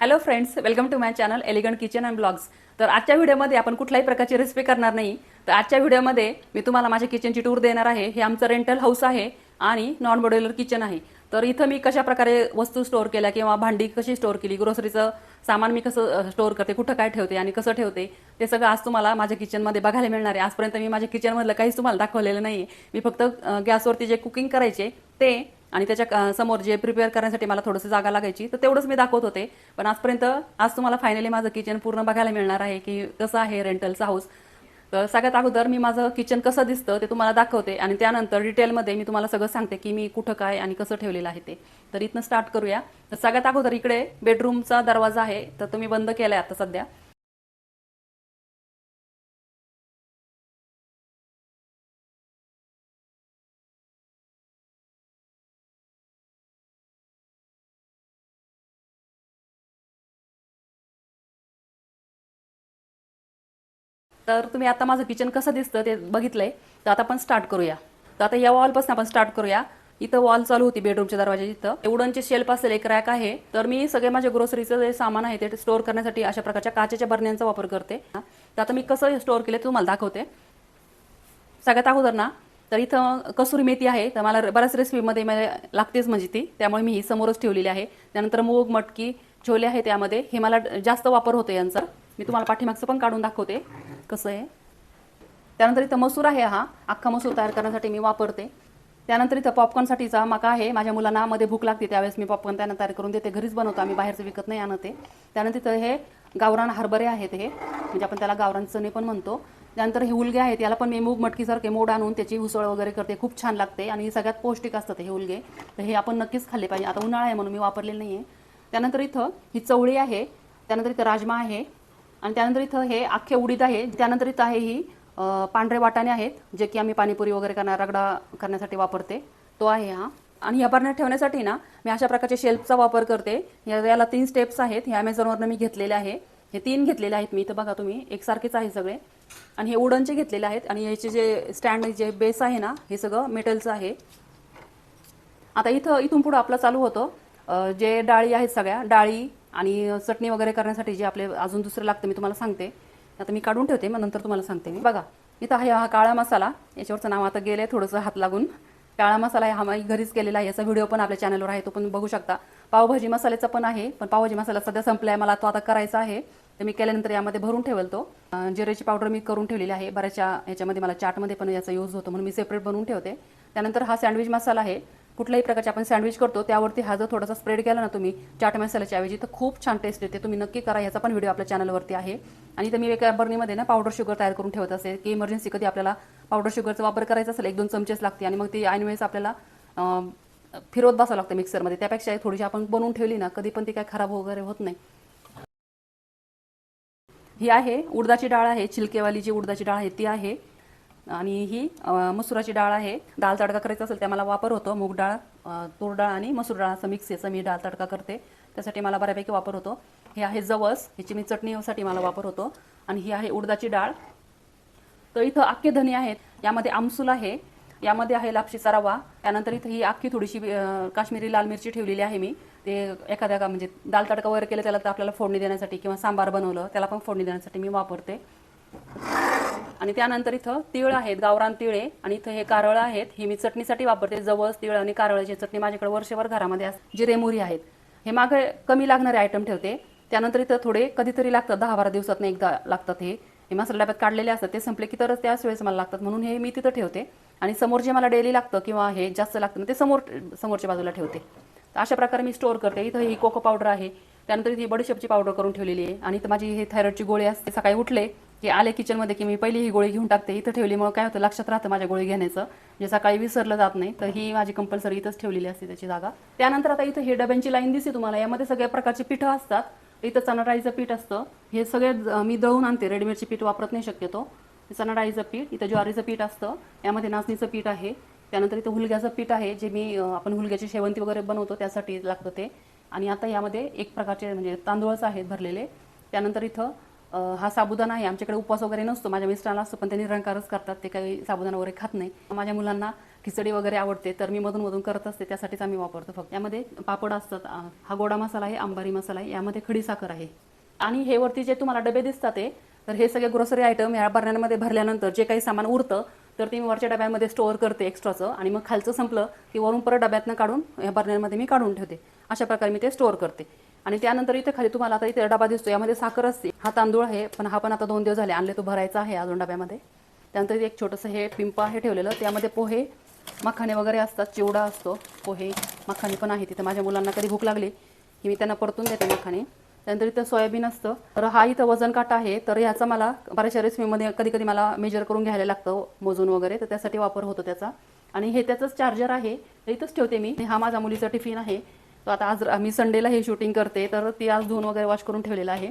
Hello friends, welcome to my channel elegant kitchen and blogs. तर आजच्या व्हिडिओमध्ये आपण कुठल्याही प्रकारची रेसिपी करणार नाही. तर आजच्या व्हिडिओमध्ये मी तुम्हाला माझ्या किचनची टूर देणार आहे. हे आमचं रेंटल हाऊस आहे आणि नॉन मॉड्युलर किचन आहे. तर इथं मी कशा प्रकारे वस्तू स्टोअर केल्या किंवा भांडी कशी स्टोअर केली, ग्रोसरीचं सामान मी कसं स्टोअर करते, कुठं काय ठेवते आणि कसं ठेवते, ते सगळं आज तुम्हाला माझ्या किचनमध्ये बघायला मिळणार आहे. आजपर्यंत मी माझ्या किचनमधलं काहीच तुम्हाला दाखवलेलं नाही आहे. मी फक्त गॅसवरती जे कुकिंग करायचे ते आणि त्याच्या समोर जे प्रिपेअर करण्यासाठी मला थोडंसं जागा लागायची, तर तेवढंच मी दाखवत होते. पण आज तुम्हाला फायनली माझं किचन पूर्ण बघायला मिळणार आहे की कसं आहे रेंटलचा हाऊस. तर सगळ्यात अगोदर मी माझं किचन कसं दिसतं ते तुम्हाला दाखवते आणि त्यानंतर डिटेलमध्ये मी तुम्हाला सगळं सांगते की मी कुठं काय आणि कसं ठेवलेलं आहे ते. तर इथनं स्टार्ट करूया. तर सगळ्यात अगोदर इकडे बेडरूमचा दरवाजा आहे, तर तो मी बंद केलाय आता सध्या. तर तुम्ही आता माझं किचन कसं दिसतं ते बघितलंय. तर आता आपण स्टार्ट करूया. तर आता या वॉलपासून आपण स्टार्ट करूया. इथं वॉल चालू होती बेडरूमच्या दरवाजाची. इथं वुडनचे शेल्फ असेल, एक रॅक आहे. तर मी सगळे माझे ग्रोसरीचं जे सामान आहे ते स्टोअर करण्यासाठी अशा प्रकारच्या काचेच्या बरण्यांचा वापर करते. तर आता मी कसं स्टोअर केले तुम्हाला दाखवते. सगळ्यात अगोदर ना, तर इथं कसुरी मेथी आहे. तर मला बऱ्याच रेसिपीमध्ये मला लागतेच म्हणजे ती, त्यामुळे मी ही समोरच ठेवलेली आहे. त्यानंतर मूग, मटकी, छोले आहे त्यामध्ये. हे मला जास्त वापर होतो यांचा. मी तुम्हाला पाठीमागचं पण काढून दाखवते कसं आहे. त्यानंतर इथं मसूर आहे, हा अख्खा मसूर तयार करण्यासाठी मी वापरते. त्यानंतर इथं पॉपकॉर्नसाठीचा मका आहे. माझ्या मुलांना मध्ये भूक लागते त्यावेळेस मी पॉपकॉर्न त्यांना तयार करून देते. घरीच बनवतो आम्ही, बाहेरचं विकत नाही आणत. त्यानंतर इथं हे गावरान हरभरे आहेत, हे म्हणजे आपण त्याला गावरान चणे पण म्हणतो. त्यानंतर हे उलगे आहेत, याला पण मी मूग मटकीसारखे मोड आणून त्याची उसळ वगैरे करते, खूप छान लागते आणि सगळ्यात पौष्टिक असतात हे उलगे. तर हे आपण नक्कीच खाल्ले पाहिजे. आता उन्हाळा आहे म्हणून मी वापरलेलं नाही आहे. त्यानंतर इथं ही चवळी आहे. त्यानंतर इथं राजमा आहे आणि त्यानंतर इथं हे अख्खे उडीद आहे. त्यानंतर इथं आहे ही पांढरे वाटाणे आहेत, जे की आम्ही पाणीपुरी वगैरे रगडा करण्यासाठी वापरते, तो आहे हा. आणि या बरण्या ठेवण्यासाठी ना मी अशा प्रकारच्या शेल्फचा वापर करते. याला 3 स्टेप्स आहेत. हे अमेझॉनवरनं मी घेतलेले आहे. हे 3 घेतलेले आहेत मी. इथं बघा तुम्ही, एकसारखेच आहे सगळे. आणि हे वुडनचे घेतलेले आहेत आणि याचे जे स्टँड जे बेस आहे ना, हे सगळं मेटलचं आहे. आता इथून पुढं आपलं चालू होतं जे डाळी आहेत, सगळ्या डाळी आणि चटणी वगैरे करण्यासाठी जे आपले अजून दुसरं लागतं मी तुम्हाला सांगते. आता मी काढून ठेवते, मग नंतर तुम्हाला सांगते मी. बघा इथं आहे हा काळा मसाला. याच्यावरचं नाव आता गेलं आहे थोडंसं हात लागून. काळा मसाला आहे, हा मी घरीच केलेला आहे. याचा व्हिडिओ पण आपल्या चॅनलवर आहे, तो पण बघू शकता. पावभाजी मसाल्याचा पण आहे, पण पावभाजी मसाला सध्या संपला आहे, मला तो आता करायचा आहे. तर मी केल्यानंतर यामध्ये भरून ठेवेल तो. जिऱ्याची पावडर मी करून ठेवलेली आहे. बऱ्याचशा याच्यामध्ये मला चाटमध्ये पण याचा यूज होतो म्हणून मी सेपरेट बनवून ठेवते. त्यानंतर हा सँडविच मसाला आहे. कुठल्याही प्रकारचे आपण सँडविच करतो त्यावरती हा जर थोडासा स्प्रेड केला ना तुम्ही चाट मसाल्याच्या ऐवजी, तर खूप छान टेस्ट येते. तुम्ही नक्की करा, याचा पण व्हिडिओ आपल्या चॅनलवरती आहे. आणि तर मी एका बर्नीमध्ये ना पावडर शुगर तयार करून ठेवत असेल की इमर्जन्सी कधी आपल्याला पावडर शुगरचा वापर करायचा असेल, 1-2 चमचेच लागते आणि मग ती ऐनवेळेस आपल्याला फिरवत बसावं लागतं मिक्सरमध्ये. त्यापेक्षा थोडीशी आपण बनवून ठेवली ना, कधी पण ती काय खराब वगैरे होत नाही. ही आहे उडदाची डाळ आहे, छिलकेवाली जी उडदाची डाळ आहे ती आहे. आणि ही मसुराची डाळ आहे. डाळ तडका करायचा असेल त्या मला वापर होतो. मूग डाळ, तूर डाळ आणि मसूर डाळ असं मिक्स याचा मी डाळ तडका करते, त्यासाठी मला बऱ्यापैकी वापर होतो. हे आहे जवस, ह्याची मी चटणीसाठी मला वापर होतो. आणि ही आहे उडदाची डाळ. तर इथं अख्खे धने आहेत, यामध्ये आमसूल आहे, यामध्ये आहे लापशीचा रवा. त्यानंतर इथं ही अख्खी थोडीशी काश्मीरी लाल मिरची ठेवलेली आहे मी. ते एखाद्या म्हणजे दाल तडका वगैरे केलं त्याला तर आपल्याला फोडणी देण्यासाठी किंवा सांबार बनवलं त्याला पण फोडणी देण्यासाठी मी वापरते. आणि त्यानंतर इथं तीळ आहेत, गावरान तीळ आहे. आणि इथं हे कारळं आहेत, हे मी चटणीसाठी वापरते. जवस, तीळ आणि कारळाची चटणी माझ्याकडे वर्षभर घरामध्ये असते. जिरे मोहरी आहेत, हे मागे कमी लागणारे आयटम ठेवते. त्यानंतर इथं थोडे कधीतरी लागतात, 10-12 दिवसातून एकदा लागतात. हे मसाला डब्यात काढलेले असतात, ते संपले की तरच त्याच वेळेस मला लागतात, म्हणून हे मी तिथं ठेवते. आणि समोर जे मला डेली लागतं किंवा हे जास्त लागतं ते समोरच्या बाजूला ठेवते. तर अशा प्रकारे मी स्टोअर करते. इथं ही कोको पावडर आहे. त्यानंतर इथे बडीशेपची पावडर करून ठेवलेली आहे. आणि इथं माझी ही थायरॉइडची गोळी असते. सकाळी उठले की आले किचनमध्ये की मी पहिली ही गोळी घेऊन टाकते. इथं ठेवलीमुळे काय होतं, लक्षात राहतं माझ्या गोळी घेण्याचं, जे सकाळी विसरलं जात नाही. तर ही माझी कंपल्सरी इथंच ठेवलेली असते त्याची जागा. त्यानंतर आता इथं हे डब्यांची लाईन दिसते तुम्हाला, यामध्ये सगळ्या प्रकारची पिठं असतात. इथं चणा डाळीचं पीठ असतं, हे सगळे मी दळून आणते, रेडीमेडचे पीठ वापरत नाही शक्यतो. चणा डाळीचं पीठ, इथं ज्वारीचं पीठ असतं, यामध्ये नाचणीचं पीठ आहे. त्यानंतर इथं हुलग्याचं पीठ आहे, जे मी आपण हुलग्याची शेवंती वगैरे बनवतो त्यासाठी लागतं ते. आणि आता यामध्ये एक प्रकारचे म्हणजे तांदूळच आहेत भरलेले. त्यानंतर इथं हा साबुदाणा आहे. आमच्याकडे उपवास वगैरे नसतो, माझ्या मिस्टरांना असतो, पण ते निरंकारच करतात, ते काही साबुदाणा वगैरे खात नाही. माझ्या मुलांना खिचडी वगैरे आवडते तर मी मधून मधून करत असते, त्यासाठीच आम्ही वापरतो फक्त. यामध्ये पापड असतात, हा गोडा मसाला आहे, अंबारी मसाला आहे, यामध्ये खडी साखर आहे. आणि हे वरती जे तुम्हाला डबे दिसतात ते, तर हे सगळे ग्रोसरी आयटम ह्या बरण्यांमध्ये भरल्यानंतर जे काही सामान उरतं तर ते मी वरच्या डब्यामध्ये स्टोअर करते एक्स्ट्राचं, आणि मग खालचं संपलं की वरून परत डब्यातनं काढून या बरण्यांमध्ये मी काढून ठेवते. अशा प्रकारे मी ते स्टोअर करते. आणि त्यानंतर इथे खाली तुम्हाला आता इथे डबा दिसतो, यामध्ये साखर असते. हा तांदूळ आहे, पण हा पण आता 2 दिवस झाले आणले, तो भरायचा आहे अजून डब्यामध्ये. त्यानंतर एक छोटंसं हे पिंप आहे ठेवलेलं, त्यामध्ये पोहे मखाणे वगैरे असतात, चिवडा असतो, पोहे मखाणे पण आहे तिथं. माझ्या मुलांना कधी भूक लागली की मी त्यांना परतून देते मखाणे. त्यानंतर इथं सोयाबीन असतं. तर हा इथं वजन काटा आहे, तर ह्याचा मला बऱ्याचशा रेसिपीमध्ये कधी कधी मला मेजर करून घ्यायला लागतं मोजून वगैरे, तर त्यासाठी वापर होतो त्याचा. आणि हे त्याचंच चार्जर आहे, इथंच ठेवते मी. हा माझा मुलीचा टिफिन आहे, तो आता आज मी संडेला हे शूटिंग करते, तर ती आज धुवून वगैरे वॉश करून ठेवलेला आहे.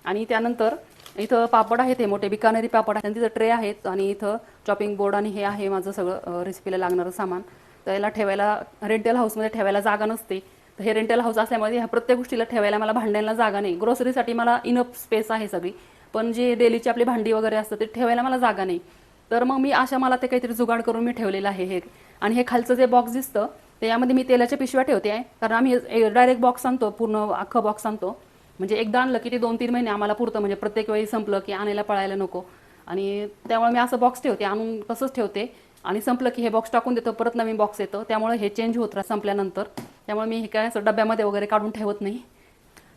आणि त्यानंतर इथं पापड आहेत, हे मोठे बिकानेरी पापड आहेत, तिथं ट्रे आहेत, आणि इथं चॉपिंग बोर्ड, आणि हे आहे माझं सगळं रेसिपीला लागणारं सामान. तर याला ठेवायला रेंटल हाऊसमध्ये ठेवायला जागा नसते, तर हे रेंटल हाऊस असल्यामुळे ह्या प्रत्येक गोष्टीला ठेवायला मला भांड्यांना जागा नाही. ग्रोसरीसाठी मला इनफ स्पेस आहे सगळी, पण जे डेलीची आपली भांडी वगैरे असतं ते ठेवायला मला जागा नाही. तर मग मी अशा मला ते काहीतरी जुगाड करून मी ठेवलेलं आहे हे. आणि हे खालचं जे बॉक्स दिसतं ते, यामध्ये मी तेलाच्या पिशव्या ठेवते आहे, कारण आम्ही डायरेक्ट बॉक्स आणतो, पूर्ण अख्खं बॉक्स आणतो. म्हणजे एकदा आणलं की ते 2-3 महिने आम्हाला पुरतं, म्हणजे प्रत्येक वेळी संपलं की आणायला पळायला नको. आणि त्यामुळे मी असं बॉक्स ठेवते, आणून तसंच ठेवते, आणि संपलं की हे बॉक्स टाकून देतो, परत नवीन बॉक्स येतं, त्यामुळे हे चेंज होत राहतं संपल्यानंतर. त्यामुळे मी हे काय असं डब्यामध्ये वगैरे काढून ठेवत नाही.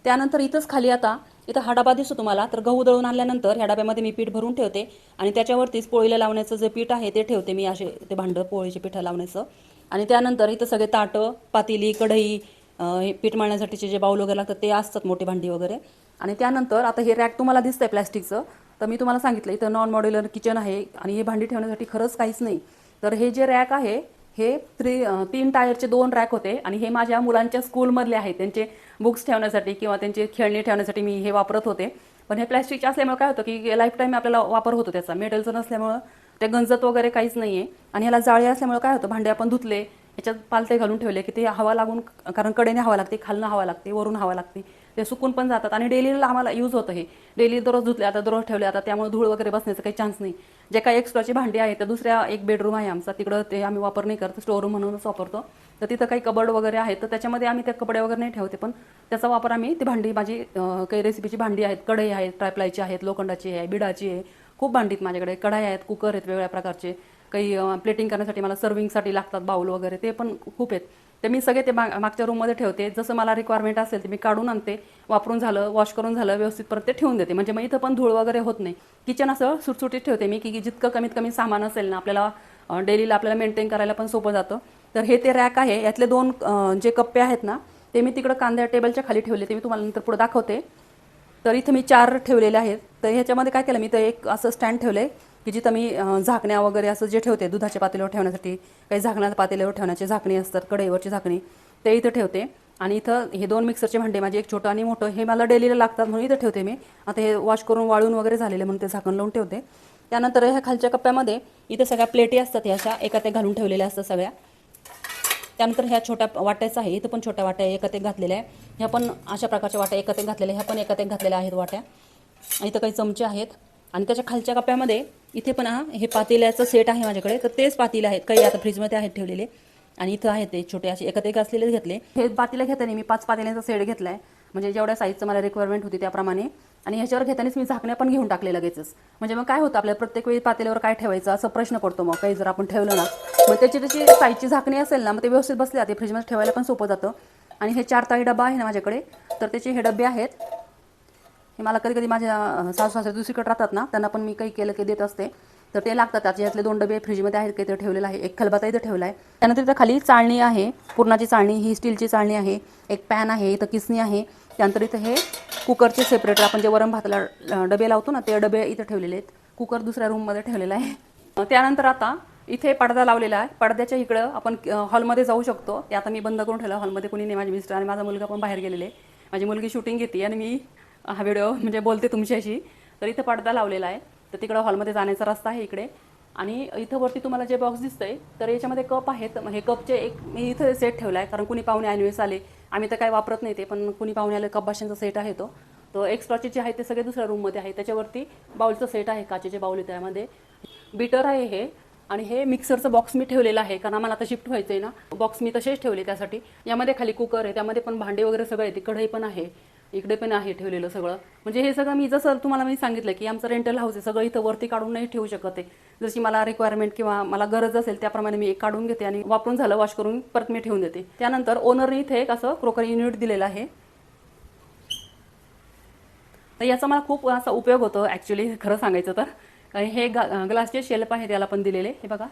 त्यानंतर इथंच खाली आता इथं हा डबा दिसतो तुम्हाला, तर गहू दळून आणल्यानंतर ह्या डब्यामध्ये मी पीठ भरून ठेवते, आणि त्याच्यावरतीच पोळीला लावण्याचं जे पीठ आहे ते ठेवते मी, असे ते भांडं पोळीचे पिठं लावण्याचं. आणि त्यानंतर इथं सगळे ताटं, पातेली, कढई, हे पीठ मळण्यासाठीचे जे बाऊल वगैरे लागतात ते असतात, मोठी भांडी वगैरे. आणि त्यानंतर आता हे रॅक तुम्हाला दिसतंय प्लॅस्टिकचं, तर मी तुम्हाला सांगितलं इथं नॉन मॉड्युलर किचन आहे, आणि हे भांडी ठेवण्यासाठी खरंच काहीच नाही. तर हे जे रॅक आहे हे 3 टायरचे 2 रॅक होते, आणि हे माझ्या मुलांच्या स्कूलमधले आहेत, त्यांचे बुक्स ठेवण्यासाठी किंवा त्यांची खेळणी ठेवण्यासाठी मी हे वापरत होते. पण हे प्लॅस्टिकचे असल्यामुळे काय होतं की लाईफ टाईम आपल्याला वापर होतो त्याचा. मेटलचं नसल्यामुळं ते गंजत वगैरे काहीच नाही आहे. आणि ह्याला जाळी असल्यामुळे काय होतं, भांडे आपण धुतले, ह्याच्यात पालते घालून ठेवले की ते हवा लागून, कारण कडेने हवा लागते, खालनं हवा लागते, वरून हवा लागते, ते सुकून पण जातात. आणि डेलीला आम्हाला यूज होतं हे. डेली दररोज धुतले, आता दररोज ठेवले, आता त्यामुळे धूळ वगैरे बसण्याचा काही चान्स नाही. जे काही एक्स्ट्राची भांडी आहेत तर दुसऱ्या एक बेडरूम आहे आमचा, तिकडं ते आम्ही वापर नाही करतो, स्टोअर रूम म्हणूनच वापरतो. तर तिथं काही कबर्ड वगैरे आहेत, तर त्याच्यामध्ये आम्ही त्या कपडे वगैरे नाही ठेवते, पण त्याचा वापर आम्ही ती भांडी, माझी काही रेसिपीची भांडी आहेत, कढई आहेत, ट्रायप्लायची आहेत, लोखंडाची आहे, बिडाची आहे, खूप भांडीत माझ्याकडे. कढाई आहेत, कुकर आहेत वेगवेगळ्या प्रकारचे, काही प्लेटिंग करण्यासाठी मला सर्विंगसाठी लागतात बाउल वगैरे, ते पण खूप आहेत. ते मी सगळे ते मागच्या रूममध्ये ठेवते, जसं मला रिक्वायरमेंट असेल ते मी काढून आणते, वापरून झालं, वॉश करून झालं व्यवस्थित, परत ते ठेवून देते. म्हणजे मग इथं पण धूळ वगैरे होत नाही. किचन असं सुटसुटीत ठेवते मी, की जितकं कमीत कमी सामान असेल ना आपल्याला डेलीला आपल्याला मेंटेन करायला पण सोपं जातं. तर हे ते रॅक आहे, यातले 2 जे कप्पे आहेत ना ते मी तिकडं कांद्या टेबलच्या खाली ठेवले, ते मी तुम्हाला नंतर पुढे दाखवते. तर इथं मी 4 ठेवलेले आहेत. तर ह्याच्यामध्ये काय केलं मी, तर एक असं स्टँड ठेवले की जिथं मी झाकण्या वगैरे असं जे ठेवते, दुधाच्या पातेल्यावर ठेवण्यासाठी काही झाकणाच्या पातेल्यावर ठेवण्याचे झाकणी असतात, कढईवरची झाकणी, ते इथं ठेवते. आणि इथं हे 2 मिक्सरचे भांडे माझे, एक छोटं आणि मोठं, हे मला डेलीला लागतात म्हणून इथं ठेवते मी. आता हे वॉश करून वाळून वगैरे झालेले म्हणून ते झाकण लावून ठेवते. त्यानंतर ह्या खालच्या कप्प्यामध्ये इथं सगळ्या प्लेटी असतात, ह्या अशा एका ते घालून ठेवलेल्या असतात सगळ्या. त्यानंतर ह्या छोट्या वाट्याच आहे, इथं पण छोट्या वाट्या एकात एक घातलेल्या आहे, ह्या पण अशा प्रकारच्या वाट्या एकात एक घातलेल्या, ह्या पण एकात एक घातलेल्या आहेत वाट्या. इथं काही चमचे आहेत. आणि त्याच्या खालच्या कप्प्यामध्ये इथे पण हे पातेल्याचं सेट आहे माझ्याकडे, तर तेच पातेले आहेत, काही आता फ्रीजमध्ये आहेत ठेवलेले. आणि इथं आहेत ते छोटे असे एकात एक असलेलेच घेतले. हे पातेले घेताना मी 5 पातेल्यांचा सेट घेतला आहे, म्हणजे जेवढ्या साईजचं मला रिक्वायरमेंट होती त्याप्रमाणे. आणि ह्याच्यावर घेतानाच मी झाकण्या पण घेऊन टाकले लगेचच. म्हणजे मग काय होतं, आपल्याला प्रत्येक वेळी पातेल्यावर काय ठेवायचं असं प्रश्न पडतो. मग काही जर आपण ठेवलं ना, मग त्याची साईजची झाकणी असेल ना, मग ते व्यवस्थित बसले जाते, फ्रीजमध्ये ठेवायला पण सोपं जातं. आणि हे 4 ताळी डबा आहे ना माझ्याकडे, तर त्याचे हे डबे आहेत. हे मला कधी कधी माझ्या सासू सासरे दुसरीकडे राहतात ना, त्यांना पण मी काही केलं की देत असते, तर ते लागतात. त्याच्यातले 2 डबे फ्रीजमध्ये आहेत, काही ते ठेवलेलं आहे. एक खलबत्ता इथं ठेवला आहे. त्यानंतर इथं खाली चाळणी आहे, पुरणाची चाळणी, ही स्टीलची चाळणी आहे. एक पॅन आहे, इथं किसणी आहे. त्यानंतर इथं हे कुकरचे सेपरेटर, आपण जे वरण भाताला डबे लावतो ना, ते डबे इथं ठेवलेले आहेत. कुकर दुसऱ्या रूममध्ये ठेवलेला आहे. त्यानंतर आता इथे पडदा लावलेला आहे. पडद्याच्या इकडं आपण हॉलमध्ये जाऊ शकतो. ते आता मी बंद करून ठेवलं, हॉलमध्ये कोणी नाही, माझे मिस्टर आणि माझा मुलगा पण बाहेर गेलेले. माझी मुलगी शूटिंग घेते आणि मी हा व्हिडिओ म्हणजे बोलते तुमच्याशी. तर इथं पडदा लावलेला आहे, तर तिकडं हॉलमध्ये जाण्याचा रस्ता आहे इकडे. आणि इथं वरती तुम्हाला जे बॉक्स दिसतंय, तर याच्यामध्ये कप आहेत. हे कपचे एक मी इथं सेट ठेवला आहे, कारण कुणी पाहुणे ऐनवेळेस आले, आम्ही तर काही वापरत नाही ते, पण कुणी पाहुणे आले कप भाषांचा सेट आहे तो एक्स्ट्राचे जे आहे ते सगळे दुसऱ्या रूममध्ये आहे. त्याच्यावरती बाउलचं सेट आहे, काचेचे बाउल त्यामध्ये. बीटर आहे हे, आणि हे मिक्सरचं बॉक्स मी ठेवलेलं आहे, कारण आम्हाला आता शिफ्ट व्हायचं आहे ना. बॉक्स मी तसेच ठेवले त्यासाठी. यामध्ये खाली कुकर आहे, त्यामध्ये पण भांडे वगैरे सगळं आहे, ती कढई पण आहे, इकडे पण आहे ठेवलेलं सगळं. म्हणजे हे सगळं मी जसं तुम्हाला मी सांगितलं की आमचं रेंटल हाऊस आहे, सगळं इथं वरती काढून नाही ठेवू शकत आहे. जशी मला रिक्वायरमेंट किंवा मला गरज असेल त्याप्रमाणे मी काढून घेते आणि वापरून झालं वॉश करून परत मी ठेवून देते. त्यानंतर ओनरने इथे एक असं क्रोकरी युनिट दिलेलं आहे. तर याचा मला खूप असा उपयोग होतो ॲक्च्युली खरं सांगायचं तर. हे ग्लासचे शेल्फ आहे त्याला पण दिलेले, हे बघा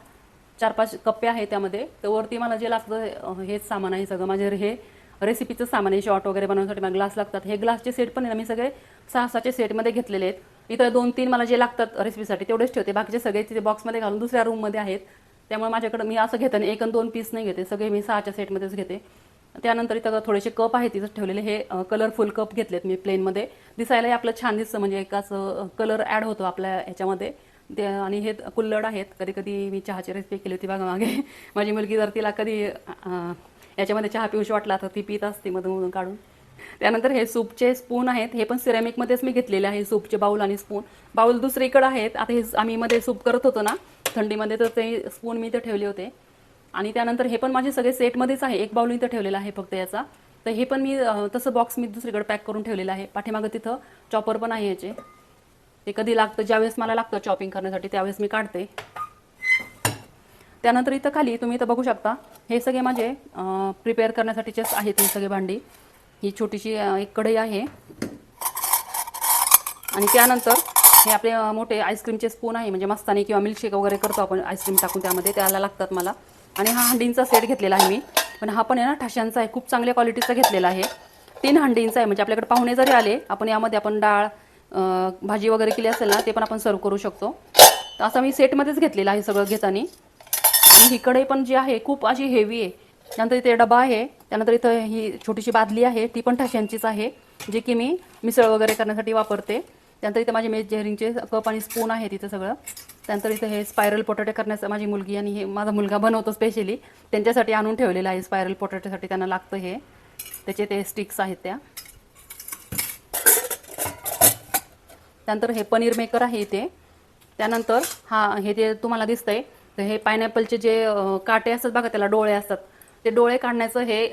4-5 कप्पे आहे त्यामध्ये. तर वरती मला जे लागतं हेच सामान आहे सगळं. माझे हे रेसिपीचं सामान आहे, शॉर्ट वगैरे बनवण्यासाठी मला ग्लास लागतात. हे ग्लासचे सेट पण आहे ना, मी सगळे 6-6चे सेटमध्ये घेतलेले आहेत. इथं 2-3 मला जे लागतात रेसिपीसाठी तेवढेच ठेवते, बाकीचे सगळे तिथे बॉक्समध्ये घालून दुसऱ्या रूममध्ये आहेत. त्यामुळे माझ्याकडे मी असं घेताना 1 आणि 2 पीस नाही घेते, सगळे मी 6च्या सेटमध्येच घेते. त्यानंतर इथं थोडेसे कप आहेत तिथं ठेवलेले, हे कलरफुल कप घेतलेत मी प्लेनमध्ये. दिसायलाही आपलं छान दिसतं, म्हणजे एक असं कलर ॲड होतो आपल्या ह्याच्यामध्ये. ते आणि हे कुल्हड आहेत. कधी कधी मी चहाची रेसिपी केली होती बघा मागे. माझी मुलगी जर तिला कधी याच्यामध्ये चहा पिऊशी वाटला तर ती पित असते मधून काढून. त्यानंतर हे सूपचे स्पून आहेत, हे पण सिरॅमिकमध्येच मी घेतलेले आहे. सूपचे बाऊल आणि स्पून. बाऊल दुसरीकडे आहेत. आता हे आम्ही मध्ये सूप करत होतो ना थंडीमध्ये, तर ते स्पून मी इथे ठेवले होते. आणि त्यानंतर हे पण माझे सगळे सेटमध्येच आहे. एक बाऊल इथं ठेवलेला आहे फक्त याचा. तर हे पण मी तसं बॉक्स मी दुसरीकडे पॅक करून ठेवलेलं आहे. पाठीमागं तिथं चॉपर पण आहे याचे. ते कधी लागतं, ज्यावेळेस मला लागतं चॉपिंग करण्यासाठी त्यावेळेस मी काढते. त्यानंतर इथं खाली तुम्ही इथं बघू शकता, हे सगळे माझे प्रिपेअर करण्यासाठीचेच आहेत ही सगळे भांडी. ही छोटीशी एक कढई आहे. आणि त्यानंतर हे आपले मोठे आईस्क्रीमचे स्पून आहे, म्हणजे मस्तानी किंवा मिल्कशेक वगैरे करतो आपण आईस्क्रीम टाकून त्यामध्ये, त्याला लागतात मला. आणि हा हंडींचा सेट घेतलेला आहे मी, पण हा पण आहे ना ठशांचा आहे, खूप चांगल्या क्वालिटीचा घेतलेला आहे. 3 हंडींचा आहे, म्हणजे आपल्याकडे पाहुणे जरी आले, आपण यामध्ये आपण डाळ भाजी वगैरे केली असेल ना, ते पण आपण सर्व करू शकतो. तर असं मी सेटमध्येच घेतलेलं आहे सगळं घेताना. आणि ही कढई पण जी आहे खूप अशी हेवी आहे. त्यानंतर इथे डबा आहे. त्यानंतर इथं ही छोटीशी बादली आहे, ती पण ठशांचीच आहे, जे की मी मिसळ वगैरे करण्यासाठी वापरते. त्यानंतर इथं माझे मेजरिंगचे कप आणि स्पून आहे तिथं सगळं. त्यानंतर इथं हे स्पायरल पोटॅटो करण्याचं माझी मुलगी आणि हे माझा मुलगा बनवतो स्पेशली, त्यांच्यासाठी आणून ठेवलेलं आहे. स्पायरल पोटॅटोसाठी त्यांना लागतं हे, त्याचे ते स्टिक्स आहेत त्या. त्यानंतर हे पनीर मेकर आहे इथे. त्यानंतर हे जे तुम्हाला दिसतंय, तर हे पायनॅपलचे जे काटे असतात बघा, त्याला डोळे असतात, ते डोळे काढण्याचं हे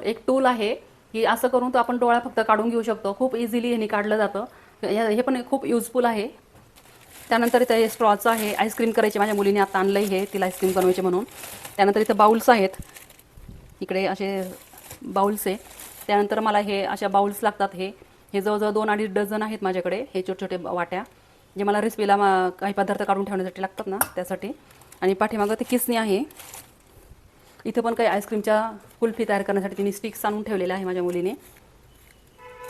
एक टूल आहे, की असं करून तो आपण डोळा फक्त काढून घेऊ शकतो. खूप इझिली ह्याने काढलं जातं. हे पण खूप युजफुल आहे. त्यानंतर इथं हे स्ट्रॉचं आहे, आईस्क्रीम करायची माझ्या मुलीने आता आणलं हे, तिला आईस्क्रीम बनवायचे म्हणून. त्यानंतर इथं बाउल्स आहेत, इकडे असे बाउल्स आहे. त्यानंतर मला हे अशा बाउल्स लागतात. हे जवळजवळ 2-2.5 डझन आहेत माझ्याकडे, हे छोटे छोटे वाट्या, जे मला रेसिपीला काही पदार्थ काढून ठेवण्यासाठी लागतात ना त्यासाठी. आणि पाठीमागं ते किसणी आहे. इथं पण काही आईस्क्रीमच्या कुल्फी तयार करण्यासाठी तिने स्टिक्स आणून ठेवलेलं आहे माझ्या मुलीने.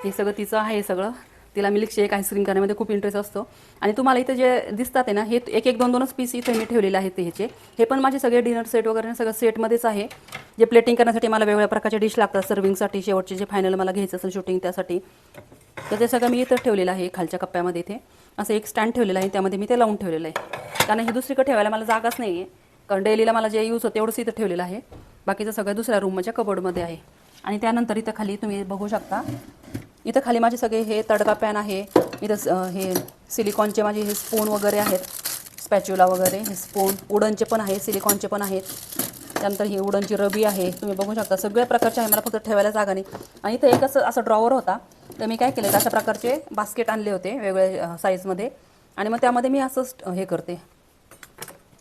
हे सगळं तिचं आहे सगळं. तिला मिल्कशेक आईस्क्रीम करण्यामध्ये खूप इंटरेस्ट असतो. आणि तुम्हाला इथं जे दिसतात आहे ना, हे 1-2 पीस इथे मी ठेवलेले आहेत ह्याचे. हे पण माझे सगळे डिनर सेट वगैरे सगळं सेटमध्येच आहे, जे प्लेटिंग करण्यासाठी मला वेगवेगळ्या प्रकारचे डिश लागतात सर्विंगसाठी, शेवटचे जे फायनल मला घ्यायचं असेल शूटिंग त्यासाठी. तर ते सगळं मी इथं ठेवलेलं आहे खालच्या कप्प्यामध्ये. इथे असं एक स्टँड ठेवलेलं आहे, त्यामध्ये मी ते लावून ठेवलेलं आहे, कारण हे दुसरीकडे ठेवायला मला जागाच नाही आहे. कारण डेलीला मला जे यूज होतं एवढंच इथं ठेवलेलं आहे, बाकीचं सगळं दुसऱ्या रूमच्या कबोर्डमध्ये आहे. आणि त्यानंतर इथं खाली तुम्ही बघू शकता, इथं खाली माझे सगळे हे तडका पॅन आहे. इथं हे सिलिकॉनचे माझे हे स्पून वगैरे आहेत, स्पॅच्युला वगैरे. हे स्पून वुडनचे पण आहे, सिलिकॉनचे पण आहेत. त्यानंतर ही वुडनची रबी आहे, तुम्ही बघू शकता सगळ्या प्रकारचे आहे, मला फक्त ठेवायला जागा नाही. आणि इथं एक असं ड्रॉवर होता, तर मी काय केलं, अशा प्रकारचे बास्केट आणले होते वेगवेगळ्या साईजमध्ये, आणि मग त्यामध्ये मी असंच हे करते.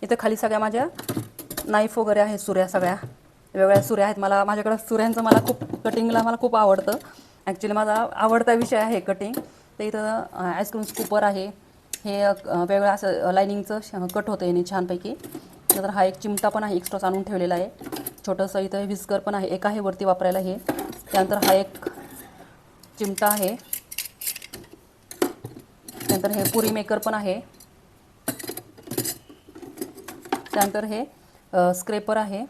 इथं खाली सगळ्या माझ्या नाईफ वगैरे आहेत, सुऱ्या सगळ्या वेगवेगळ्या सुऱ्या आहेत. माझ्याकडं सुऱ्यांचं मला खूप कटिंगला मला खूप आवडतं. ॲक्च्युली माझा आवडता विषय आहे कटिंग. तर इथं आईस्क्रीम स्कूपर आहे, हे वेगळं असं लायनिंगचं कट होतं याने छानपैकी. नंतर हा एक चिमटा पण आहे, एक्स्ट्राच आणून ठेवलेला आहे छोटंसं. इथं व्हिस्कर पण आहे, एक आहे वरती वापरायला हे. त्यानंतर हा एक चिमटा आहे. त्यानंतर हे पुरी मेकर पण आहे. त्यानंतर हे स्क्रेपर आहे.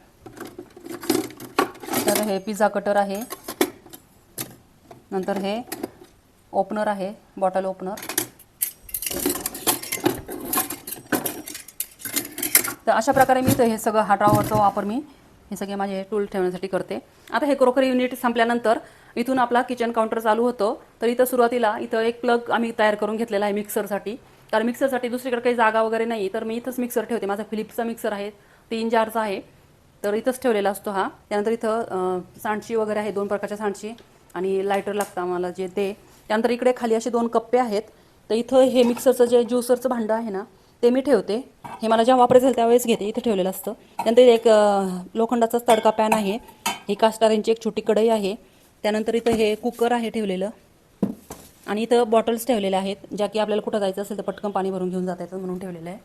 तर हे पिझ्झा कटर आहे. नंतर हे ओपनर आहे, बॉटल ओपनर. तर अशा प्रकारे मी हे सगळं हा ड्रॉवरचा वापर मी हे सगळे माझे टूल ठेवण्यासाठी करते. आता हे क्रोकरी युनिट संपल्यानंतर इथून आपला किचन काउंटर चालू होतो. तर इथं सुरुवातीला इथं एक प्लग आम्ही तयार करून घेतलेला आहे मिक्सरसाठी. कारण मिक्सरसाठी दुसरीकडे काही जागा वगैरे नाही, तर मी इथंच मिक्सर ठेवते. माझा फिलिप्सचा मिक्सर आहे, 3 जारचा आहे, तर इथंच ठेवलेला असतो हा. त्यानंतर इथं सांडशी वगैरे आहे, 2 प्रकारच्या सांडशी आणि लायटर लागतं आम्हाला जे ते. त्यानंतर इकडे खाली असे 2 कप्पे आहेत. तर इथं हे मिक्सरचं जे ज्युसरचं भांडं आहे ना, ते मी ठेवते. हे मला जेव्हा वापरायचं असेल त्यावेळेस घेते, इथं ठेवलेलं असतं. त्यानंतर एक लोखंडाचाच तडका पॅन आहे, ही कास्टारांची एक छोटी कढई आहे. त्यानंतर इथं हे कुकर आहे ठेवलेलं, आणि इथं बॉटल्स ठेवलेल्या आहेत, ज्या की आपल्याला कुठं जायचं असेल तर पटकन पाणी भरून घेऊन जाता येतं म्हणून ठेवलेलं आहे.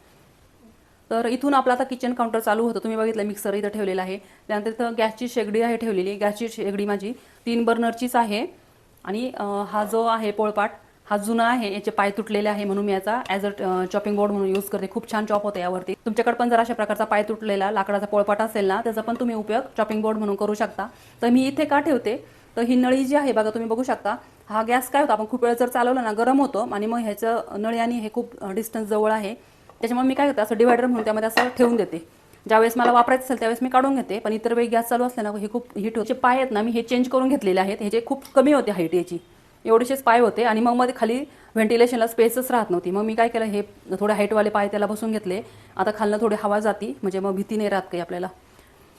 तर इथून आपला आता किचन काउंटर चालू होतं. तुम्ही बघितलं मिक्सर इथं ठेवलेला आहे. त्यानंतर इथं गॅसची शेगडी आहे ठेवलेली. गॅसची शेगडी माझी 3 बर्नरचीच आहे. आणि हा जो आहे पोळपाट, हा जुना आहे, याचे पाय तुटलेले आहे, म्हणून मी याचा ॲज अ चॉपिंग बोर्ड म्हणून यूज करते. खूप छान चॉप होते यावरती. तुमच्याकडे पण जर अशा प्रकारचा पाय तुटलेला लाकडाचा पोळपाट असेल ना, त्याचा पण तुम्ही उपयोग चॉपिंग बोर्ड म्हणून करू शकता. तर मी इथे का ठेवते, तर ही नळी जी आहे बघा, तुम्ही बघू शकता. हा गॅस काय होता, आपण खूप वेळ जर चालवलं ना, गरम होतो, आणि मग ह्याचं नळी आणि हे खूप डिस्टन्स जवळ आहे. त्याच्यामुळे मी काय करते, असं डिवायडर म्हणून त्यामध्ये असं ठेवून देते. ज्यावेळेस मला वापरायचं असेल त्यावेळेस मी काढून घेते, पण इतर वेळी गॅस चालू असले ना, हे खूप हीट होते. पाय आहेत ना, मी हे चेंज करून घेतलेले आहेत. ह्याचे खूप कमी होते हाईट याची, एवढेसेच पाय होते, आणि मग मध्ये खाली व्हेंटिलेशनला स्पेसच राहत नव्हती. मग मी काय केलं, हे थोडे हाईटवाले पाय त्याला बसून घेतले. आता खालनं थोडी हवा जाती, म्हणजे मग भीती नाही राहत काही आपल्याला.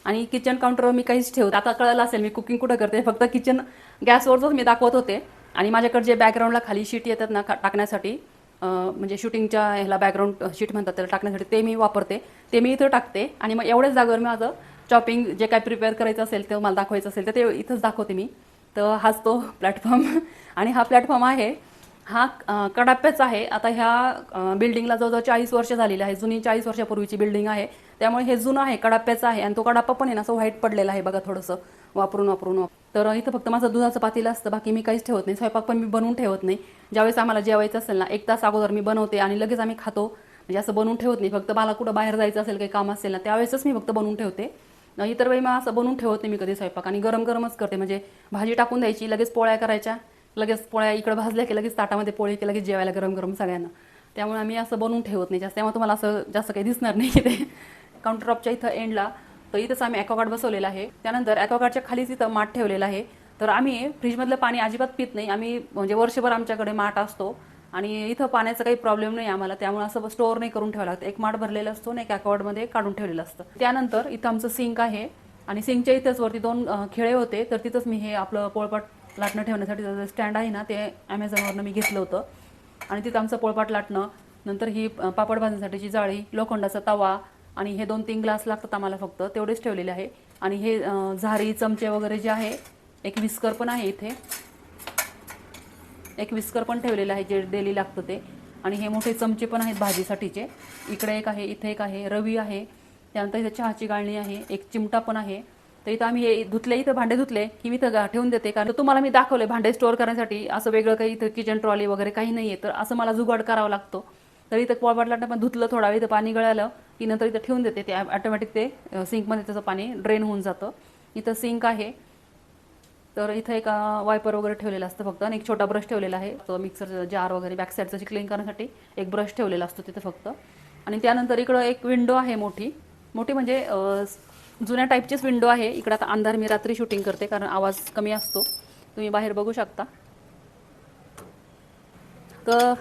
आणि किचन काउंटरवर मी काहीच ठेवत, आता कळलं असेल मी कुकिंग कुठं करते, फक्त किचन गॅसवरच मी दाखवत होते. आणि माझ्याकडे जे बॅकग्राऊंडला खाली शीट येतात ना टाकण्यासाठी, म्हणजे शूटिंगच्या ह्याला बॅकग्राऊंड शीट म्हणतात त्याला टाकण्यासाठी, ते मी वापरते. ते मी इथं टाकते, आणि मग एवढ्याच जागेवर मी माझं चॉपिंग जे काय प्रिपेअर करायचं असेल ते मला दाखवायचं असेल तर ते इथंच दाखवते मी. तर हाच तो प्लॅटफॉर्म आणि हा प्लॅटफॉर्म आहे, हा कडाप्याचा आहे. आता ह्या बिल्डिंगला जवळजवळ 40 वर्ष झालेली आहे, जुनी 40 वर्षापूर्वीची बिल्डिंग आहे. त्यामुळे हे जुनं आहे, कडाप्याचं आहे. आणि तो कडाप्पा पण आहे ना, असं व्हाईट पडलेला आहे बघा, थोडंसं वापरून. तर इथं फक्त माझं दुधाचं पातेलं असतं, बाकी मी काहीच ठेवत नाही. स्वयंपाक पण मी बनवून ठेवत नाही. ज्यावेळेस आम्हाला जेवायचं असेल ना, 1 तास अगोदर मी बनवते आणि लगेच आम्ही खातो. म्हणजे असं बनवून ठेवत नाही. फक्त मला कुठं बाहेर जायचं असेल, काही काम असेल ना, त्यावेळेसच मी फक्त बनवून ठेवते. इतर वेळी मग असं बनवून ठेवत नाही मी कधी स्वयंपाक, आणि गरम गरमच करते. म्हणजे भाजी टाकून द्यायची, लगेच पोळ्या करायच्या, लगेच पोळ्या इकडे भाजल्या की लगेच ताटामध्ये पोळी की लगेच जेवायला गरम गरम सगळ्यांना. त्यामुळे आम्ही असं बनवून ठेवत नाही जास्त. त्यामुळे तुम्हाला असं जास्त काही दिसणार नाही ते काउंटरटॉपच्या इथं एंडला. तर इथंच आम्ही ॲक्वागार्ड बसवलेला आहे. त्यानंतर ॲक्वागार्डच्या खालीच इथं माठ ठेवलेला आहे. तर आम्ही फ्रीजमधलं पाणी अजिबात पित नाही. आम्ही म्हणजे वर्षभर आमच्याकडे माठ असतो, आणि इथं पाण्याचा काही प्रॉब्लेम नाही आम्हाला. त्यामुळे असं स्टोअर नाही करून ठेवायला लागतं. एक माठ भरलेला असतो आणि एक ॲक्वागार्डमध्ये काढून ठेवलेलं असतं. त्यानंतर इथं आमचं सिंक आहे, आणि सिंकच्या इथंच वरती 2 खिळे होते, तर तिथंच मी हे आपलं पोळपाट लाटणं ठेवण्यासाठी स्टँड आहे ना, ते ॲमेझॉनवरनं मी घेतलं होतं. आणि तिथं आमचं पोळपाट लाटणं, नंतर ही पापड भाजण्यासाठीची जाळी, लोखंडाचा तवा, आणि हे 2-3 ग्लास लागतात आम्हाला, फक्त तेवढेच ठेवलेले आहे. आणि हे झारी चमचे वगैरे जे आहे, एक विस्कर पण आहे इथे, एक विस्कर पण ठेवलेलं आहे जे डेली लागतं ते. आणि हे मोठे चमचे पण आहेत भाजीसाठीचे, इकडे एक आहे, इथे एक आहे, रवी आहे. त्यानंतर इथे चहाची गाळणी आहे, एक चिमटा पण आहे. तर इथं आम्ही हे धुतले, इथं भांडे धुतले की मी इथं ठेवून देते. कारण तुम्हाला मी दाखवले भांडे स्टोअर करण्यासाठी असं वेगळं काही इथं किचन ट्रॉली वगैरे काही नाही आहे, तर असं मला जुगाड करावा लागतो. तर इथं पोळपाट लाटणं पण धुतलं थोडा वेळ, इथं पाणी गळालं की नंतर इथं ठेवून देते. ते ऑटोमॅटिक ते सिंकमध्ये त्याचं पाणी ड्रेन होऊन जातं. इथं सिंक आहे, तर इथं एक वायपर वगैरे ठेवलेला असतं फक्त, आणि एक छोटा ब्रश ठेवलेला आहे. तो मिक्सर जार वगैरे बॅक साईडचं क्लीन करण्यासाठी एक ब्रश ठेवलेला असतो तिथं फक्त. आणि त्यानंतर इकडं एक विंडो आहे, मोठी म्हणजे जुन्या टाईपचीच विंडो आहे. इकडं आता अंधार, मी रात्री शूटिंग करते कारण आवाज कमी असतो, तुम्ही बाहेर बघू शकता. तर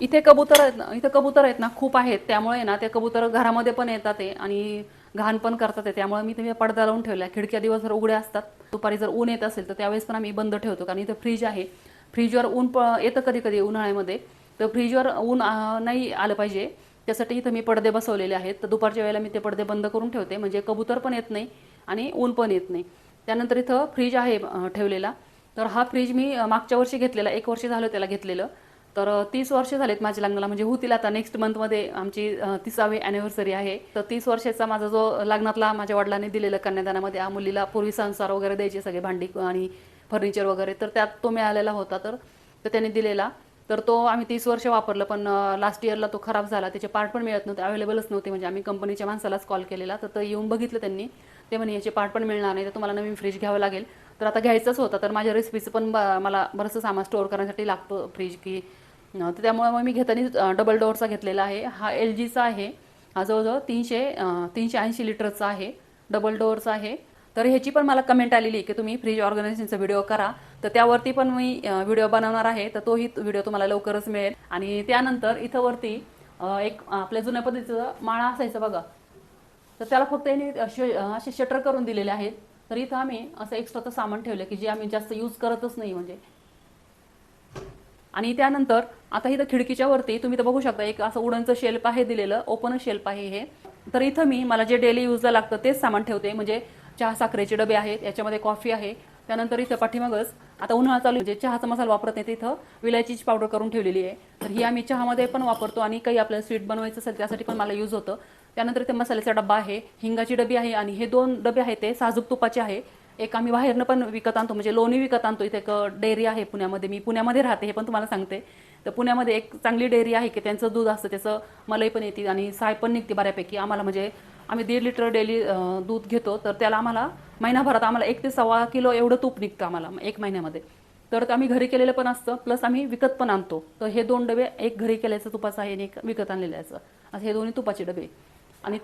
इथे कबूतर आहेत ना, खूप आहेत. त्यामुळे ना ते कबूतर घरामध्ये पण येतात ते, आणि घाण पण करतात ते. त्यामुळे मी तुम्ही पडदा लावून ठेवला. खिडक्या दिवसभर उघड्या असतात. दुपारी जर ऊन येत असेल तर त्यावेळेस पण आम्ही बंद ठेवतो, कारण इथं फ्रीज आहे. फ्रीजवर ऊन येतं कधी कधी उन्हाळ्यामध्ये, तर फ्रीजवर ऊन नाही आलं पाहिजे त्यासाठी इथं मी पडदे बसवलेले आहेत. तर दुपारच्या वेळेला मी ते पडदे बंद करून ठेवते, म्हणजे कबूतर पण येत नाही आणि ऊन पण येत नाही. त्यानंतर इथं फ्रीज आहे ठेवलेला. तर हा फ्रीज मी मागच्या वर्षी घेतलेला, 1 वर्ष झालं त्याला घेतलेलं. तर 30 वर्ष झालेत माझ्या लग्नाला, म्हणजे होतील आता नेक्स्ट मंथमध्ये आमची 30वी ॲनिव्हर्सरी आहे. तर 30 वर्षाचा माझा जो लग्नातला माझ्या वडिलांनी दिलेलं कन्यादानामध्ये, मुलीला पूर्वी संसार वगैरे द्यायचे सगळे भांडी आणि फर्निचर वगैरे, तर त्यात तो मिळालेला होता. तर त्यांनी दिलेला, तर तो आम्ही 30 वर्ष वापरलं. पण लास्ट इयरला तो खराब झाला, त्याचे पार्ट पण मिळत नव्हते, अवेलेबलच नव्हते. म्हणजे आम्ही कंपनीच्या माणसालाच कॉल केलेला, तर ते येऊन बघितलं त्यांनी. ते म्हणे याचे पार्ट पण मिळणार नाही, तर तुम्हाला नवीन फ्रीज घ्यावं लागेल. तर आता घ्यायचंच होतं. तर माझ्या रेसिपीचं पण मला बरंचसं सामान स्टोअर करण्यासाठी लागतं फ्रीज की, तर त्यामुळे मग मी घेताना डबल डोअरचा घेतलेला आहे. हा LGचा आहे. हा जवळजवळ 380 लिटरचा आहे, डबल डोअरचा आहे. तर ह्याची पण मला कमेंट आलेली की तुम्ही फ्रीज ऑर्गनायझेशनचा व्हिडिओ करा. तर त्यावरती पण मी व्हिडिओ बनवणार आहे, तर तोही व्हिडिओ तुम्हाला लवकरच मिळेल. आणि त्यानंतर इथं वरती एक आपल्या जुन्या पद्धतीचं माळा असायचं बघा, तर त्याला फक्त यांनी असे शटर करून दिलेले आहेत. तर इथं आम्ही असं एक्स्ट्राचं सामान ठेवलं की जे आम्ही जास्त यूज करतच नाही म्हणजे. आणि त्यानंतर आता इथं खिडकीच्या वरती तुम्ही तर बघू शकता एक असं उडनचं शेल्फ आहे दिलेलं, ओपन शेल्फ आहे हे. तर इथं मी मला जे डेली यूजला लागतं तेच सामान ठेवते, म्हणजे चहा साखरेचे डबे आहेत, याच्यामध्ये कॉफी आहे. त्यानंतर इथं पाठीमागच आता उन्हाळा चालू म्हणजे चहाचा मसाला वापरत नाही, तिथं विलायचीची पावडर करून ठेवलेली आहे. तर ही आम्ही चहामध्ये पण वापरतो आणि काही आपल्याला स्वीट बनवायचं असेल त्यासाठी पण मला यूज होतं. त्यानंतर इथे मसाल्याचा डब्बा आहे, हिंगाची डबी आहे आणि हे 2 डबे आहेत ते साजूक तुपाचे आहे. एक आम्ही बाहेरनं पण विकत आणतो, म्हणजे लोणी विकत आणतो. इथे एक डेअरी आहे पुण्यामध्ये, मी पुण्यामध्ये राहते हे पण तुम्हाला सांगते. तर पुण्यामध्ये एक चांगली डेअरी आहे की त्यांचं दूध असतं, त्याचं मलाई पण येते आणि साय पण निघते बऱ्यापैकी. आम्हाला म्हणजे आम्ही 1.5 लिटर डेली दूध घेतो, तर त्याला आम्हाला महिनाभरात आम्हाला 1 ते 1.25 किलो एवढं तूप निघतं आम्हाला 1 महिन्यामध्ये. तर आम्ही घरी केलेलं पण असतं, प्लस आम्ही विकत पण आणतो. तर हे 2 डबे, एक घरी केल्याचं तुपाचं आहे आणि एक विकत आणलेलं आहे, असं हे दोन्ही तुपाचे डबे. आणि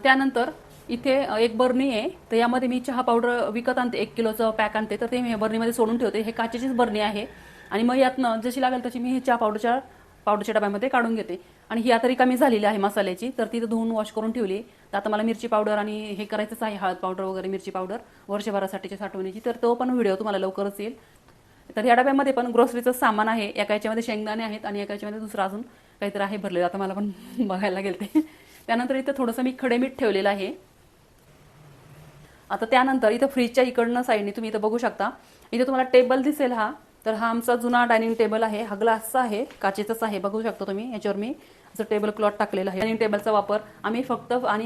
त्यानंतर इथे एक बरणी आहे, तर यामध्ये मी चहा पावडर विकत आणते, 1 किलोचं पॅक आणते, तर ते मी बरणीमध्ये सोडून ठेवते. हे काचेचीच बरणी आहे आणि मग यातनं जशी लागेल तशी मी हे चहा पावडरच्या डब्यामध्ये काढून घेते. आणि ही आता रिकामी झालेली आहे मसाल्याची, तर ती धुवून वॉश करून ठेवली. तर आता मला मिरची पावडर आणि हे करायचंच आहे, हळद पावडर वगैरे मिरची पावडर वर्षभरासाठीची साठवण्याची, तर तो पण व्हिडिओ तुम्हाला लवकरच येईल. तर या डब्यामध्ये पण ग्रोसरीचं सामान आहे, एका याच्यामध्ये शेंगदाणे आहेत आणि एका याच्यामध्ये दुसरं अजून काहीतरी आहे भरलेलं, आता मला पण बघायला गेलते. त्यानंतर इथं थोडंसं मी खडे मीठ ठेवलेलं आहे. आता त्यानंतर इथं फ्रीजच्या इकडनं साईडने तुम्ही इथं बघू शकता, इथे तुम्हाला टेबल दिसेल हा, तर हा आमचा जुना डायनिंग टेबल आहे. हा ग्लासचा आहे, काचेचाच आहे, बघू शकता तुम्ही. याच्यावर मी असं टेबल क्लॉथ टाकलेलं आहे. डायनिंग टेबलचा वापर आम्ही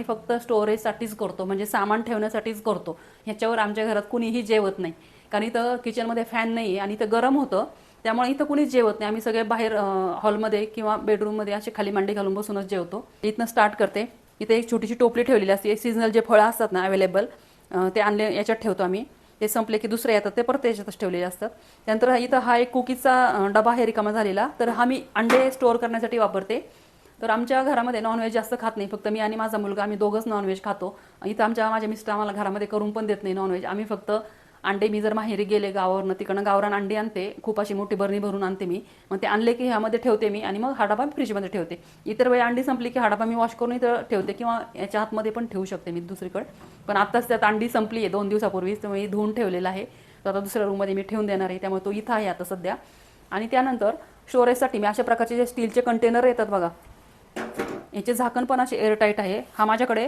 फक्त स्टोरेजसाठीच करतो, म्हणजे सामान ठेवण्यासाठीच करतो. ह्याच्यावर आमच्या घरात कुणीही जेवत नाही, कारण इथं किचनमध्ये फॅन नाही आहे आणि इथं गरम होतं, त्यामुळे इथं कुणीच जेवत नाही. आम्ही सगळे बाहेर हॉलमध्ये किंवा बेडरूममध्ये असे खाली मांडी घालून बसूनच जेवतो. इथनं स्टार्ट करते. इथे एक छोटीशी टोपली ठेवलेली असते, सीझनल जे फळं असतात ना अवेलेबल, ते आणले याच्यात ठेवतो आम्ही. ते संपले की दुसरे येतात ते परत त्याच्यातच ठेवलेले असतात. त्यानंतर इथं हा एक कुकीजचा डबा आहे रिकामा झालेला, तर हा मी अंडे स्टोअर करण्यासाठी वापरते. तर आमच्या घरामध्ये नॉनव्हेज जास्त खात नाही, फक्त मी आणि माझा मुलगा, आम्ही दोघंच नॉनव्हेज खातो. इथं माझे मिस्टर आम्हाला घरामध्ये करून पण देत नाही नॉनव्हेज. आम्ही फक्त अंडे, मी जर माहेरी गेले गावावरनं, तिकडनं गावरान अंडे आणते, खूप अशी मोठी बरणी भरून आणते मी. मग ते आणले की ह्यामध्ये ठेवते मी आणि मग हा डबा फ्रीजमध्ये ठेवते. इतर वेळी अंडी संपली की हा डबा मी वॉश करून इथं ठेवते किंवा याच्या आतमध्ये पण ठेवू शकते मी दुसरीकडे. पण आत्ताच त्यात अंडी संपली आहे 2 दिवसापूर्वीच, तर मी धुवून ठेवलेला आहे. तो आता दुसऱ्या रूममध्ये मी ठेवून देणार आहे, त्यामुळे तो इथं आहे आता सध्या. आणि त्यानंतर स्टोरेजसाठी मी अशा प्रकारचे जे स्टीलचे कंटेनर येतात बघा, याचे झाकण पण असे एअरटाईट आहे. हा माझ्याकडे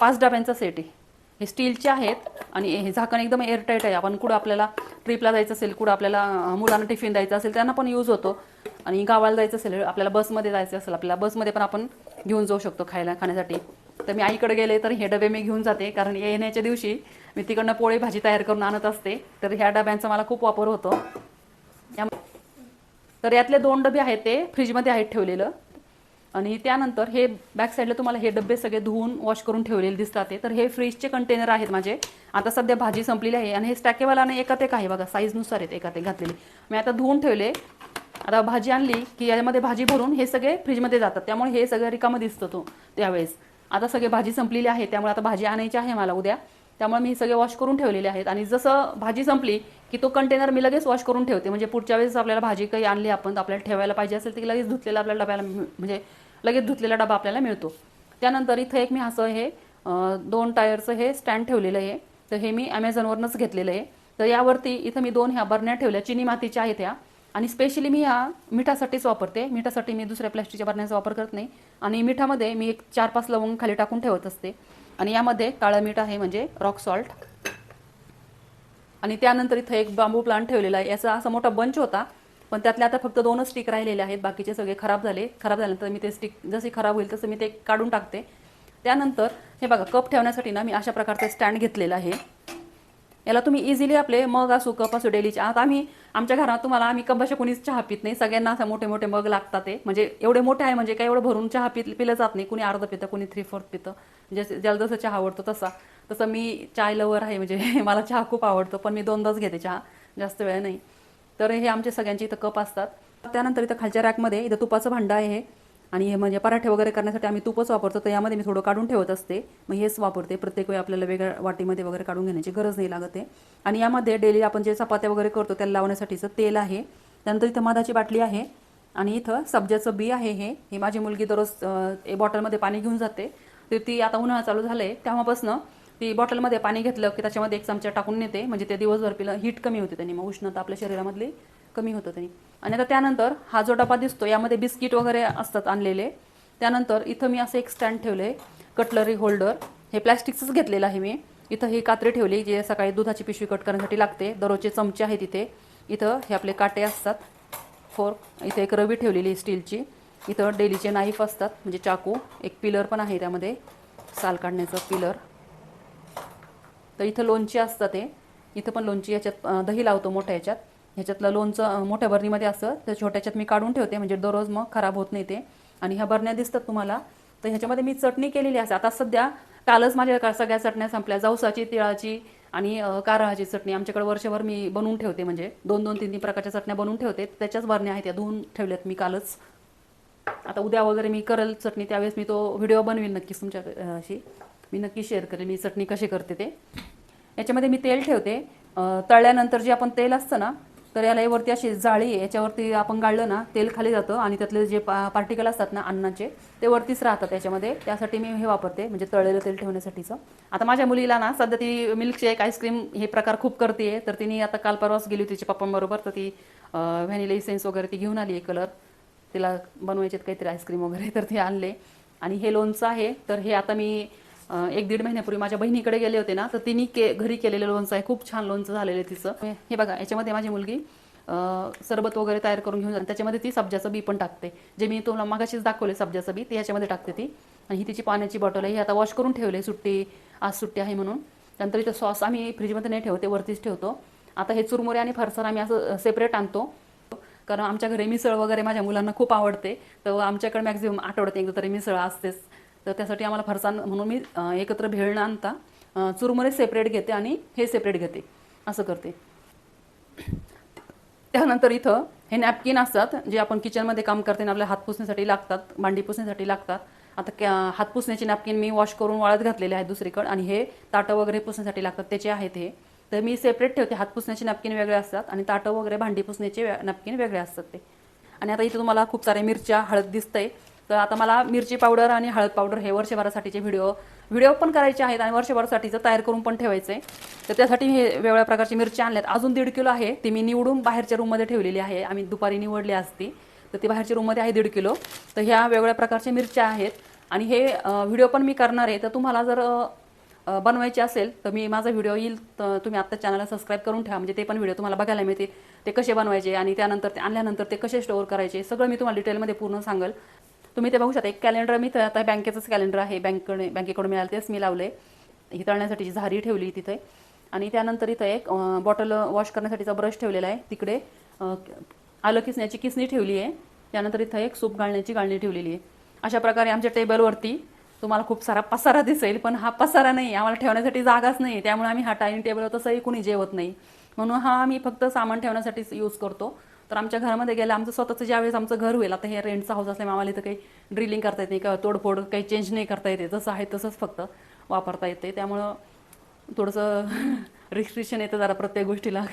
5 डब्यांचा सेट आहे. हे स्टीलचे आहेत आणि हे झाकण एकदम एअरटाईट आहे. आपण कुठं आपल्याला ट्रिपला जायचं असेल, कुठं आपल्याला मुलांना टिफिन द्यायचं असेल, त्यांना पण यूज होतो. आणि गावाला जायचं असेल, आपल्याला बसमध्ये जायचं असेल, आपल्याला बसमध्ये पण आपण घेऊन जाऊ शकतो खाण्यासाठी. तर मी आईकडे गेले तर हे डबे मी घेऊन जाते, कारण येण्याच्या दिवशी मी तिकडनं पोळी भाजी तयार करून आणत असते. तर ह्या डब्यांचा मला खूप वापर होतो. तर यातले 2 डबे आहेत ते फ्रीजमध्ये आहेत ठेवलेलं. आणि त्यानंतर हे बॅक साईडला तुम्हाला हे डबे सगळे धुवून वॉश करून ठेवलेले दिसतात ते. तर हे फ्रीजचे कंटेनर आहेत माझे. आता सध्या भाजी संपलेली आहे आणि हे स्टॅकेवाला आणि एकात एक आहे बघा, साईजनुसार आहेत एकात एक घातलेली. मी आता धुवून ठेवले. आता भाजी आणली की यामध्ये भाजी भरून हे सगळे फ्रीजमध्ये जातात, त्यामुळे हे सगळं रिकामं दिसतं तो त्यावेळेस. आता सगळे भाजी संपलेली आहे, त्यामुळे आता भाजी आणायची आहे मला उद्या, त्यामुळे मी सगळे वॉश करून ठेवलेले आहेत. आणि जसं भाजी संपली की तो कंटेनर मी लगेच वॉश करून ठेवते, म्हणजे पुढच्या वेळेस आपल्याला भाजी काही आणली आपण तर आपल्याला ठेवायला पाहिजे असेल ती लगेच धुतलेला आपल्याला डब्याला म्हणजे लगेच धुतलेला डबा आपल्याला मिळतो. त्यानंतर इथं एक मी असं हे 2 टायरचं हे स्टँड ठेवलेलं आहे. तर हे मी ॲमेझॉनवरूनच घेतलेलं आहे. तर यावरती इथं मी 2 ह्या बरण्या ठेवल्या, चिनी मातीच्या आहेत ह्या. आणि स्पेशली मी ह्या मिठासाठीच वापरते. मिठासाठी मी दुसऱ्या प्लॅस्टिकच्या बरण्याचा वापर करत नाही. आणि मिठामध्ये मी एक 4-5 लवंग खाली टाकून ठेवत असते. आणि यामध्ये काळं मीठ आहे, म्हणजे रॉक सॉल्ट. आणि त्यानंतर इथं एक बांबू प्लांट ठेवलेला आहे. याचा असा मोठा बंच होता, पण त्यातले आता फक्त 2च स्टिक राहिलेले आहेत, बाकीचे सगळे खराब झाले. खराब झाल्यानंतर मी ते स्टिक जसे खराब होईल तसं मी ते काढून टाकते. त्यानंतर हे बघा, कप ठेवण्यासाठी ना मी अशा प्रकारचं स्टँड घेतलेलं आहे. याला तुम्ही इझिली आपले मग असो, कप असो डेलीचे. आता आमच्या घरात आम्ही कपाशी कोणीच चहा पित नाही, सगळ्यांना असं मोठे मोठे मग लागतात. ते म्हणजे एवढे मोठे आहे, म्हणजे काय एवढं भरून चहा पिलं जात नाही. कुणी अर्ध पितं, कुणी 3/4 पितं, ज्याला जसं चहा आवडतो तसं मी चाय लवर आहे, म्हणजे मला चहा खूप आवडतो, पण मी 2दाच घेते चहा, जास्त वेळ नाही. तर हे आमचे सगळ्यांचे इथं कप असतात. त्यानंतर इथं खालच्या रॅकमध्ये इथं तुपाचं भांडं आहे. आणि हे म्हणजे पराठे वगैरे करण्यासाठी आम्ही तूपच वापरतो, तर यामध्ये मी थोडं काढून ठेवत असते, मग हेच वापरते. प्रत्येक वेळी आपल्याला वेगळ्या वाटीमध्ये वगैरे काढून घेण्याची गरज नाही लागत आहे. आणि यामध्ये डेली आपण जे चपात्या वगैरे करतो त्याला लावण्यासाठीचं तेल आहे. त्यानंतर इथं मधाची बाटली आहे आणि इथं सब्जाचं बी आहे. हे माझी मुलगी दररोज बॉटलमध्ये पाणी घेऊन जाते. तर ती आता उन्हाळा चालू झाले तेव्हापासून ती बॉटलमध्ये पाणी घेतलं की त्याच्यामध्ये 1 चमचा टाकून नेते, म्हणजे ते दिवसभर पिलं हीट कमी होते त्यांनी, मग उष्णता आपल्या शरीरामधली कमी होतं त्यांनी. आणि आता त्यानंतर हा जो डबा दिसतो यामध्ये बिस्किट वगैरे असतात आणलेले. त्यानंतर इथं मी असं एक स्टँड ठेवले, कटलरी होल्डर, हे प्लॅस्टिकचंच घेतलेलं आहे मी. इथं ही कात्री ठेवली जे सकाळी दुधाची पिशवी कट करण्यासाठी लागते. दररोजचे चमचे आहेत इथे. इथं हे आपले काटे असतात, फोर्क. इथे एक रवी ठेवलेली स्टीलची. इथं डेलीचे नाईफ असतात म्हणजे चाकू. एक पिलर पण आहे त्यामध्ये, साल काढण्याचं पिलर. तर इथं लोणची असतात ते. इथं पण लोणची, याच्यात दही लावतो मोठ्या याच्यात. ह्याच्यातलं लोणचं मोठ्या बरणीमध्ये असतं, तर छोट्याच्यात मी काढून ठेवते म्हणजे दररोज मग खराब होत नाही ते. आणि ह्या बरण्या दिसतात तुम्हाला, तर ह्याच्यामध्ये मी चटणी केलेली असते. आता सध्या कालच माझ्या सगळ्या चटण्या संपल्या, जवसाची, तिळाची आणि कारळाची चटणी. आमच्याकडे वर्षभर मी बनवून ठेवते, म्हणजे 2-2, 3-3 प्रकारच्या चटण्या बनवून ठेवते. त्याच्याच बरण्या आहेत, त्या धुवून ठेवल्यात मी कालच. आता उद्या वगैरे मी करेल चटणी, त्यावेळेस मी तो व्हिडिओ बनवीन नक्कीच तुमच्याशी. मी नक्की शेअर करेल मी चटणी कशी करते ते. याच्यामध्ये मी तेल ठेवते. तळल्यानंतर जे आपण तेल असतं ना, तर याला वरती अशी जाळी आहे, याच्यावरती आपण गाळलं ना तेल खाली जातं आणि त्यातले जे पार्टिकल असतात ना अन्नाचे, ते वरतीच राहतात त्याच्यामध्ये. त्यासाठी मी हे वापरते, म्हणजे तळलेलं तेल ठेवण्यासाठीचं. आता माझ्या मुलीला ना सध्या ती मिल्कशेक, आईस्क्रीम हे प्रकार खूप करते. तर तिने आता काल परवाच गेली होती तिच्या पप्पांबरोबर, तर ती व्हॅनिला इसेन्स वगैरे ती घेऊन आली आहे, कलर तिला बनवायचे काहीतरी आईस्क्रीम वगैरे, तर ते आणले. आणि हे लोणचं आहे, तर हे आता मी 1-1.5 महिन्यापूर्वी माझ्या बहिणीकडे गेले होते ना, तर तिने घरी केलेलं लोणचं आहे. खूप छान लोणचं झालेलं आहे तिचं. हे बघा, याच्यामध्ये माझी मुलगी सरबत वगैरे तयार करून घेऊन जाते. त्याच्यामध्ये ती सब्जाचं बी पण टाकते, जे मी तुला मगाशीच दाखवले सब्जाचं बी, ते याच्यामध्ये टाकते ती. आणि ही तिची पाण्याची बॉटल आहे, ही आता वॉश करून ठेवले, आज सुट्टी आहे म्हणून. त्यानंतर इथं सॉस आम्ही फ्रीजमध्ये नाही ठेवते, वरतीच ठेवतो. आता हे चुरमुरे आणि फरसाण आम्ही असं सेपरेट आणतो, कारण आमच्या घरी मिसळ वगैरे माझ्या मुलांना खूप आवडते. तर आमच्याकडे मॅक्झिमम आठवड्यात एकदा तरी मिसळ असतेच. तर त्यासाठी आम्हाला फरसाण म्हणून मी एकत्र भेळ न आणता चुरमुरे सेपरेट घेते आणि हे सेपरेट घेते, असं करते. त्यानंतर इथं हे नॅपकिन असतात, जे आपण किचनमध्ये काम करताना आपल्या हात पुसण्यासाठी लागतात, भांडी पुसण्यासाठी लागतात. आता हात पुसण्याची नॅपकिन मी वॉश करून वाळत घातलेले आहेत दुसरीकडे, आणि हे ताटं वगैरे पुसण्यासाठी लागतात त्याचे आहेत हे. तर मी सेपरेट ठेवते. हात पुसण्याचे नॅपकिन वेगळे असतात आणि ताटं वगैरे भांडी पुसण्याचे नॅपकिन वेगळे असतात ते. आणि आता इथं तुम्हाला खूप साऱ्या मिरच्या, हळद दिसतंय. तर आता मला मिरची पावडर आणि हळद पावडर हे वर्षभरासाठीचे व्हिडिओ पण करायचे आहेत आणि वर्षभरासाठीचं तयार करून पण ठेवायचं आहे. तर त्यासाठी हे वेगवेगळ्या प्रकारची मिरची आणल्यात. अजून 1.5 किलो आहे, ती मी निवडून बाहेरच्या रूममध्ये ठेवलेली आहे. आम्ही दुपारी निवडली असती, तर ती बाहेरच्या रूममध्ये आहे 1.5 किलो. तर ह्या वेगवेगळ्या प्रकारच्या मिरच्या आहेत. आणि हे व्हिडिओ पण मी करणार आहे. तर तुम्हाला जर बनवायचे असेल तर मी माझा व्हिडिओ येईल, तर तुम्ही आत्ता चॅनलला सबस्क्राईब करून ठेवा, म्हणजे ते पण व्हिडिओ तुम्हाला बघायला मिळते. ते कसे बनवायचे आणि त्यानंतर ते आणल्यानंतर ते कसे स्टोअर करायचे, सगळं मी तुम्हाला डिटेलमध्ये पूर्ण सांगेल. तुम्ही ते बघू शकता. एक कॅलेंडर मी तर आता बँकेचंच कॅलेंडर आहे, बँकेकडून मिळालं तेच मी लावले. ही तळण्यासाठीची झारी ठेवली तिथे. आणि त्यानंतर इथं एक बॉटल वॉश करण्यासाठीचा ब्रश ठेवलेला आहे. तिकडे आलं किसण्याची किसणी ठेवली आहे. त्यानंतर इथं एक सूप गाळण्याची गाळणी ठेवलेली आहे. अशा प्रकारे आमच्या टेबलवरती तुम्हाला खूप सारा पसारा दिसेल, पण हा पसारा नाही, आम्हाला ठेवण्यासाठी जागाच नाही. त्यामुळे आम्ही हा डायनिंग टेबलवर तसंही कुणी जेवत नाही, म्हणून हा आम्ही फक्त सामान ठेवण्यासाठीच यूज करतो. तर आमच्या घरामध्ये गेलं, आमचं स्वतःचं ज्यावेळेस आमचं घर होईल, आता हे रेंटचा हाऊस असल्यामुळे आम्हाला इथं काही ड्रिलिंग करता येत नाही, किंवा तोडफोड काही चेंज नाही करता येते, जसं आहे तसंच फक्त वापरता येते. त्यामुळं थोडंसं रिस्ट्रिक्शन येतं जरा प्रत्येक गोष्टीला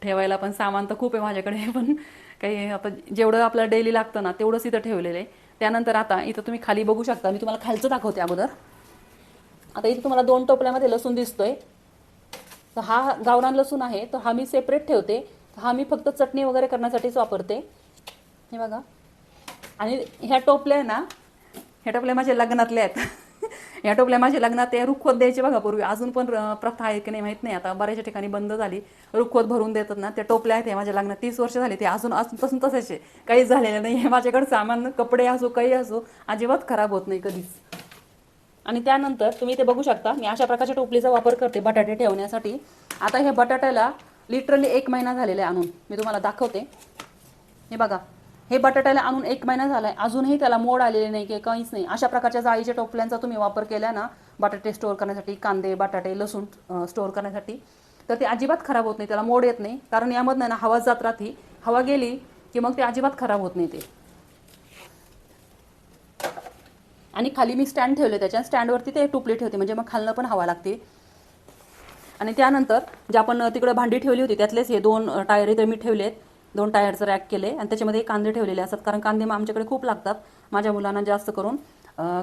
ठेवायला. पण सामान तर खूप आहे माझ्याकडे, पण काही आता जेवढं आपल्याला डेली लागतं ना तेवढंच इथं ठेवलेलं आहे. त्यानंतर आता इथं तुम्ही खाली बघू शकता, मी तुम्हाला खालचं दाखवते अगोदर. आता इथं तुम्हाला 2 टोपल्यामध्ये लसूण दिसतोय. तर हा गावरान लसूण आहे, तर हा मी सेपरेट ठेवते. हा मी फक्त चटणी वगैरे करण्यासाठीच वापरते, हे बघा. आणि ह्या टोपल्या आहे ना, ह्या टोपल्या माझ्या लग्नातल्या आहेत. ह्या टोपल्या माझ्या लग्नात ते रुखवत द्यायचे बघा पूर्वी, अजून पण प्रथा आहे की नाही माहीत नाही, आता बऱ्याचशा ठिकाणी बंद झाली. रुखवत भरून देतात ना, त्या टोपल्या आहेत. हे माझ्या लग्नात 30 वर्ष झाली, ते अजूनपासून तसेच आहे, काहीच झालेलं नाही. हे माझ्याकडे सामान, कपडे असो काही असो, अजिबात खराब होत नाही कधीच. आणि त्यानंतर तुम्ही ते बघू शकता, मी अशा प्रकारच्या टोपलीचा वापर करते बटाटे ठेवण्यासाठी. आता हे बटाट्याला लिटरली 1 महिना झालेला आहे आणून, मी तुम्हाला दाखवते. हे बघा, हे बटाट्याला आणून 1 महिना झाला आहे, अजूनही त्याला मोड आलेले नाही की काहीच नाही. अशा प्रकारच्या जाळीच्या टोपल्यांचा तुम्ही वापर केला ना बटाटे स्टोअर करण्यासाठी, कांदे, बटाटे, लसूण स्टोअर करण्यासाठी, तर ते अजिबात खराब होत नाही, त्याला मोड येत नाही. कारण यामधनं ना हवा जात राहते, हवा गेली की मग ते अजिबात खराब होत नाही ते. आणि खाली मी स्टँड ठेवले, त्याच्या स्टँडवरती ते टोपली ठेवते, म्हणजे मग खालनं पण हवा लागते. आणि त्यानंतर जे आपण तिकडे भांडी ठेवली होती त्यातलेच हे 2 टायर इथे मी ठेवलेत. 2 टायरचं रॅक केले आणि त्याच्यामध्ये कांदे ठेवलेले असतात, कारण कांदे मग आमच्याकडे खूप लागतात. माझ्या मुलांना जास्त करून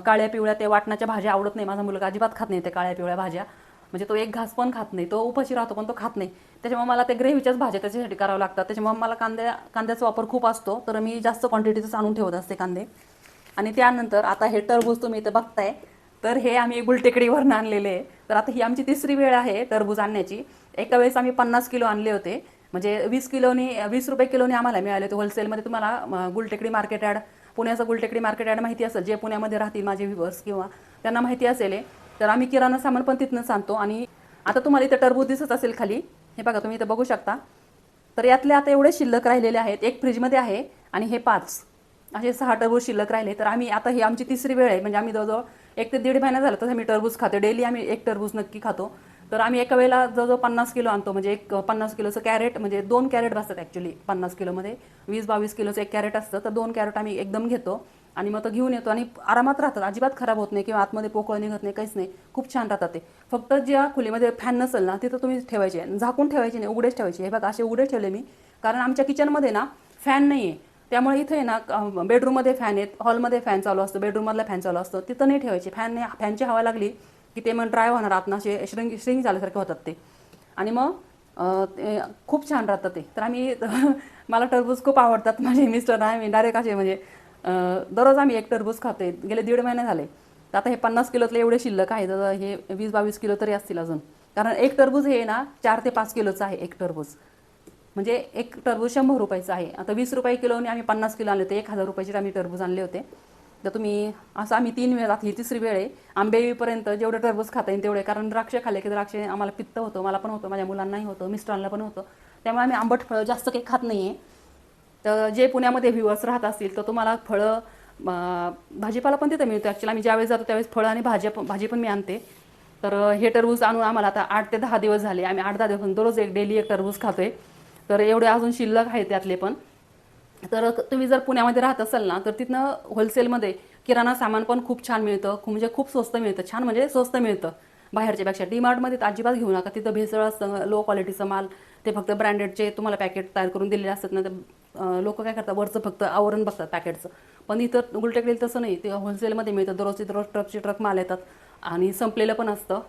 काळ्या पिवळ्या ते वाटणाच्या भाज्या आवडत नाही. माझा मुलगा अजिबात खात नाही ते काळ्या पिवळ्या भाज्या, म्हणजे तो एक घास पण खात नाही, तो उपाशी राहतो पण तो खात नाही. त्याच्यामुळे मला ते ग्रेव्हीच्याच भाज्या त्याच्यासाठी करावं लागतात. त्याच्यामुळे मला कांद्याचा वापर खूप असतो, तर मी जास्त क्वांटिटीच आणून ठेवत असते कांदे. आणि त्यानंतर आता हे टरबूज तुम्ही इथं बघताय, तर हे आम्ही गुलटेकडीवरून आणलेले आहे. तर आता ही आमची तिसरी वेळ आहे टरबूज आणण्याची. एका वेळेस आम्ही 50 किलो आणले होते, म्हणजे 20 रुपये किलोने आम्हाला मिळाले होते होलसेलमध्ये. तुम्हाला गुलटेकडी मार्केट यार्ड, पुण्याचं गुलटेकडी मार्केट यार्ड माहिती असेल, जे पुण्यामध्ये राहतील माझे व्ह्युअर्स किंवा त्यांना माहिती असेल. तर आम्ही किराणा सामान पण तिथनंच आणतो. आणि आता तुम्हाला इथं टरबूज दिसत असेल खाली, हे बघा तुम्ही इथं बघू शकता. तर यातले आता एवढे शिल्लक राहिलेले आहेत, एक फ्रीजमध्ये आहे आणि हे 5 असे 6 टरबूज शिल्लक राहिले. तर आम्ही आता ही आमची तिसरी वेळ आहे, म्हणजे आम्ही जवळजवळ 1 ते 1.5 महिना झाला तर आम्ही टरबूज खातो. डेली आम्ही एक टरबूज नक्की खातो. तर आम्ही एका वेळेला जवळजवळ 50 किलो आणतो, म्हणजे एक 50 किलोचं कॅरेट, म्हणजे 2 कॅरेट बसतात ॲक्च्युली 50 किलोमध्ये. 20-22 किलोचं एक कॅरेट असतं, तर 2 कॅरेट आम्ही एकदम घेतो आणि मग तो घेऊन येतो. आणि आरामात राहतात, अजिबात खराब होत नाही किंवा आतमध्ये पोकळ निघत नाही, काहीच नाही, खूप छान राहतात ते. फक्त ज्या खोलीमध्ये फॅन नसेल ना तिथं तुम्ही ठेवायचे, झाकून ठेवायचे नाही, उघडेच ठेवायचे. हे बघा असे उघडेच ठेवले मी, कारण आमच्या किचनमध्ये ना फॅन नाही आहे. त्यामुळे इथे ना बेडरूममध्ये फॅन आहेत, हॉलमध्ये फॅन चालू असतो, बेडरूममधला फॅन चालू असतो, तिथं नाही ठेवायचे. फॅनची हवा लागली की ते मग ड्राय होणार, आतनं असे श्रिंक झाल्यासारखे होतात ते. आणि मग ते खूप छान राहतं ते. तर आम्ही मला टरबूज खूप आवडतात, माझे मिस्टर आम्ही डायरेक्ट असे म्हणजे दररोज आम्ही एक टरबूज खातोय. गेले 1.5 महिने झाले. तर आता हे 50 किलोतले एवढे शिल्लक आहे, तर हे 20-22 किलो तरी असतील अजून, कारण एक टरबूज हे ना 4 ते 5 किलोचं आहे एक टरबूज. म्हणजे एक टरबूज 100 रुपयाचं आहे. आता 20 रुपये किलोने आम्ही 50 किलो आणले होते, 1000 रुपयाचे आम्ही टरबूज आणले होते. तर तुम्ही असं आम्ही 3 वेळा, ही तिसरी वेळ आहे. आंबे येईपर्यंत जेवढं टरबूज खाता येईल तेवढे, कारण द्राक्ष खाल्ले की द्राक्ष आम्हाला पित्त होतं, मला पण होतं, माझ्या मुलांनाही होतं, मिस्टरांना पण होतं. त्यामुळे आम्ही आंबट फळं जास्त काही खात नाही आहे. तर जे पुण्यामध्ये व्ह्युअर्स राहत असतील तर तुम्हाला फळं, भाजीपाला पण तिथं मिळतो. ॲक्च्युली आम्ही ज्यावेळेस जातो त्यावेळेस फळं आणि भाजी पण मी आणते. तर हे टरबूज आणून आम्हाला आता 8 ते 10 दिवस झाले. आम्ही 8-10 दिवस दररोज डेली एक टरबूज खातोय. तर एवढे अजून शिल्लक आहेत त्यातले पण. तर तुम्ही जर पुण्यामध्ये राहत असाल ना, तर तिथनं होलसेलमध्ये किराणा सामान पण खूप छान मिळतं, म्हणजे खूप स्वस्त मिळतं. छान म्हणजे स्वस्त मिळतं बाहेरच्यापेक्षा. डीमार्टमध्ये तर अजिबात घेऊ नका, तिथं भेसळ असतं, लो क्वालिटीचं माल, ते फक्त ब्रँडेडचे तुम्हाला पॅकेट तयार करून दिलेले असतात ना. तर लोक काय करतात, वरचं फक्त आवरण बघतात पॅकेटचं. पण इथं उलटेकडे तसं नाही, ते होलसेलमध्ये मिळतं. दररोजची दररोज ट्रकचे ट्रक माल येतात आणि संपलेलं पण असतं.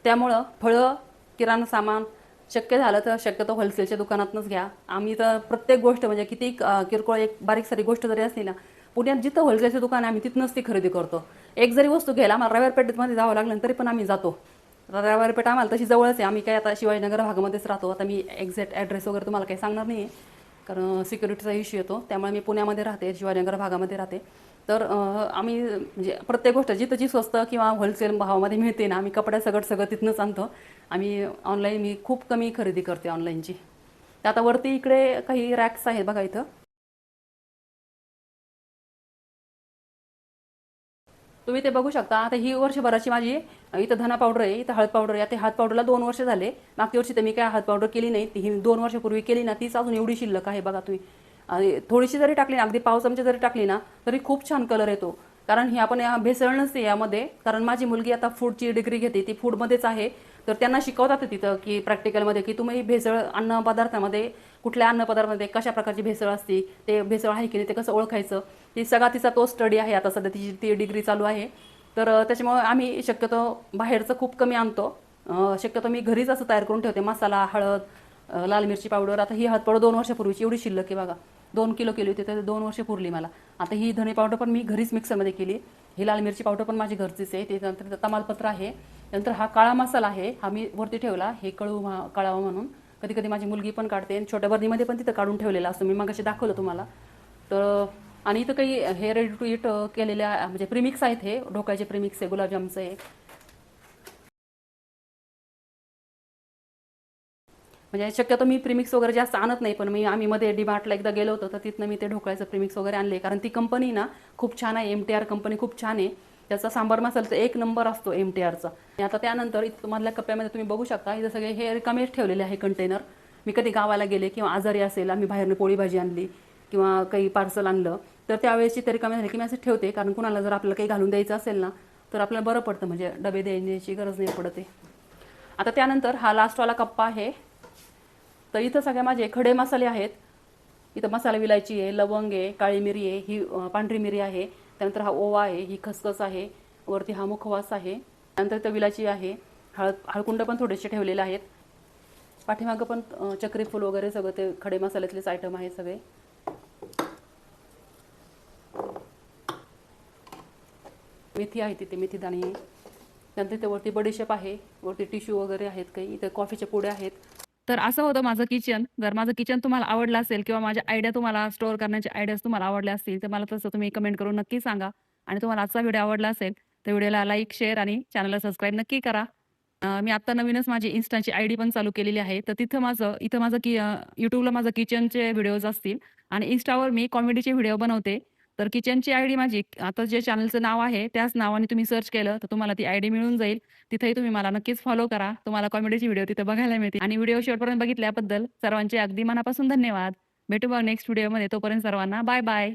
त्यामुळं फळं, किराणा सामान शक्य झालं तर शक्यतो होलसेलच्या दुकानातूनच घ्या. आम्ही तर प्रत्येक गोष्ट, म्हणजे किती किरकोळ एक बारीक सारी गोष्ट जरी असली ना, पुण्यात जिथं होलसेलचं दुकान आहे आम्ही तिथनंच ती खरेदी करतो. एक जरी वस्तू घ्यायला आम्हाला रविवार पेठेमध्ये जावं लागलं तरी पण आम्ही जातो. रविवार पेठ आम्हाला तशी जवळच आहे. आम्ही काय आता शिवाजीनगर भागामध्येच राहतो. आता मी एक्झॅक्ट ॲड्रेस वगैरे तुम्हाला काही सांगणार नाही आहे, कारण सिक्युरिटीचा इश्यू येतो. त्यामुळे मी पुण्यामध्ये राहते, शिवाजीनगर भागामध्ये राहते. तर आम्ही म्हणजे प्रत्येक गोष्ट जिथं जी स्वस्त किंवा होलसेल भावामध्ये मिळते ना, आम्ही कपड्या सगळं तिथनंच आणतो. आम्ही ऑनलाईन, मी खूप कमी खरेदी करते ऑनलाईनची. तर आता वरती इकडे काही रॅक्स आहेत बघा इथं, तुम्ही ते बघू शकता. आता ही वर्षभराची माझी इथं धना पावडर आहे, इथं हळद पावडर आहे. आता हळद पावडरला 2 वर्ष झाले. मागच्या वर्षी तर मी काय हळद पावडर केली नाही, ती ही 2 वर्षापूर्वी केली ना, तीच अजून एवढी शिल्लक आहे बघा तुम्ही. आणि थोडीशी जरी टाकली ना, अगदी पाव चमचे जरी टाकली ना, तरी खूप छान कलर येतो. कारण ही आपण भेसळ नसते यामध्ये. कारण माझी मुलगी आता फूडची डिग्री घेते, ती फूडमध्येच आहे. तर त्यांना शिकवतात तिथं की प्रॅक्टिकलमध्ये, की तुम्ही भेसळ अन्न पदार्थामध्ये, कुठल्या अन्न पदार्थामध्ये कशा प्रकारची भेसळ असते, ते भेसळ आहे की नाही ते कसं ओळखायचं, ती सगळा तिचा तो स्टडी आहे. आता सध्या तिची ती डिग्री चालू आहे. तर त्याच्यामुळे आम्ही शक्यतो बाहेरचं खूप कमी आणतो. शक्यतो मी घरीच असं तयार करून ठेवते. मसाला, हळद, लाल मिरची पावडर. आता ही हळद पावडर 2 वर्षापूर्वीची एवढी शिल्लक आहे बघा. 2 किलो केली होती, तर 2 वर्ष पुरली मला. आता ही धने पावडर पण मी घरीच मिक्सरमध्ये केली. ही लाल मिरची पावडर पण माझी घरचीच आहे. त्यानंतर तमालपत्र आहे. नंतर हा काळा मसाला आहे, हा मी वरती ठेवला, हे काढावं म्हणून. कधी कधी माझी मुलगी पण काढते, आणि छोट्या बर्नीमध्ये पण तिथं काढून ठेवलेला असतो. मी मगाशी दाखवलं तुम्हाला. तर आणि इथं काही हे रेडी टू इट केलेल्या, म्हणजे प्रीमिक्स आहेत. हे ढोकळ्याचे प्रीमिक्स आहे, गुलाबजामचं आहे. म्हणजे शक्यतो मी प्रीमिक्स वगैरे जास्त आणत नाही, पण आम्ही मध्ये डीमार्टला एकदा गेलो होतो, तर तिथनं मी ते ढोकळ्याचं प्रीमिक्स वगैरे आणले. कारण ती कंपनी ना खूप छान आहे, MTR कंपनी खूप छान आहे. त्याचा सांबार मसाला एक नंबर असतो MTRचा. आता त्यानंतर इथं मधल्या कप्प्यामध्ये तुम्ही बघू शकता, इथं सगळे हे रिकामेच ठेवलेले आहे कंटेनर. मी कधी गावाला गेले किंवा आजारी असेल, आम्ही बाहेरनं पोळी भाजी आणली किंवा काही पार्सल आणलं, तर त्यावेळेसची तरी कमी झाली की मी असं ठेवते, कारण कुणाला जर आपल्याला काही घालून द्यायचं असेल ना तर आपल्याला बरं पडतं, म्हणजे डबे देण्याची गरज नाही पडत आहे. आता त्यानंतर हा लास्टवाला कप्पा आहे. तर इथं सगळे माझे खडे मसाले आहेत. इथं मसाला विलायची आहे, लवंग आहे, काळी मिरी आहे, ही पांढरी मिरी आहे, त्यानंतर हा ओवा आहे, ही खसखस आहे, वरती हा मुखवास आहे, नंतर इथं विलायची आहे, हळकुंड पण थोडेसे ठेवलेले आहेत. पाठीमागं पण चक्री फूल वगैरे सगळं ते खडे मसाल्यातलेच आयटम आहे सगळे. मेथी आहे तिथे, मेथी दाणे आहे. नंतर इथे वरती बडीशेप आहे, वरती टिश्यू वगैरे आहेत काही, इथे कॉफीच्या पुड्या आहेत. तर असं होतं माझं किचन. जर माझं किचन तुम्हाला आवडलं असेल किंवा माझ्या आयडिया तुम्हाला स्टोअर करण्याच्या आयडियाज तुम्हाला आवडल्या असतील तर मला तसं तुम्ही कमेंट करून नक्की सांगा. आणि तुम्हाला आजचा व्हिडिओ आवडला असेल तर व्हिडिओला लाईक, शेअर आणि चॅनलला सबस्क्राईब नक्की करा. मी आत्ता नवीनच माझी Instaची आयडी पण चालू केलेली आहे. तर इथं माझं YouTubeला माझं किचनचे व्हिडिओज असतील आणि Instaवर मी कॉमेडीचे व्हिडिओ बनवते. तर किचनची आयडी माझी आता जे चॅनलचं नाव आहे त्याच नावाने तुम्ही सर्च केलं तर तुम्हाला ती आयडी मिळून जाईल. तिथेही तुम्ही मला नक्कीच फॉलो करा. तुम्हाला कॉमेडीचे व्हिडिओ तिथे बघायला मिळतील. आणि व्हिडिओ शेवटपर्यंत बघितल्याबद्दल सर्वांचे अगदी मनापासून धन्यवाद. भेटू मग नेक्स्ट व्हिडिओमध्ये. तोपर्यंत सर्वांना बाय बाय.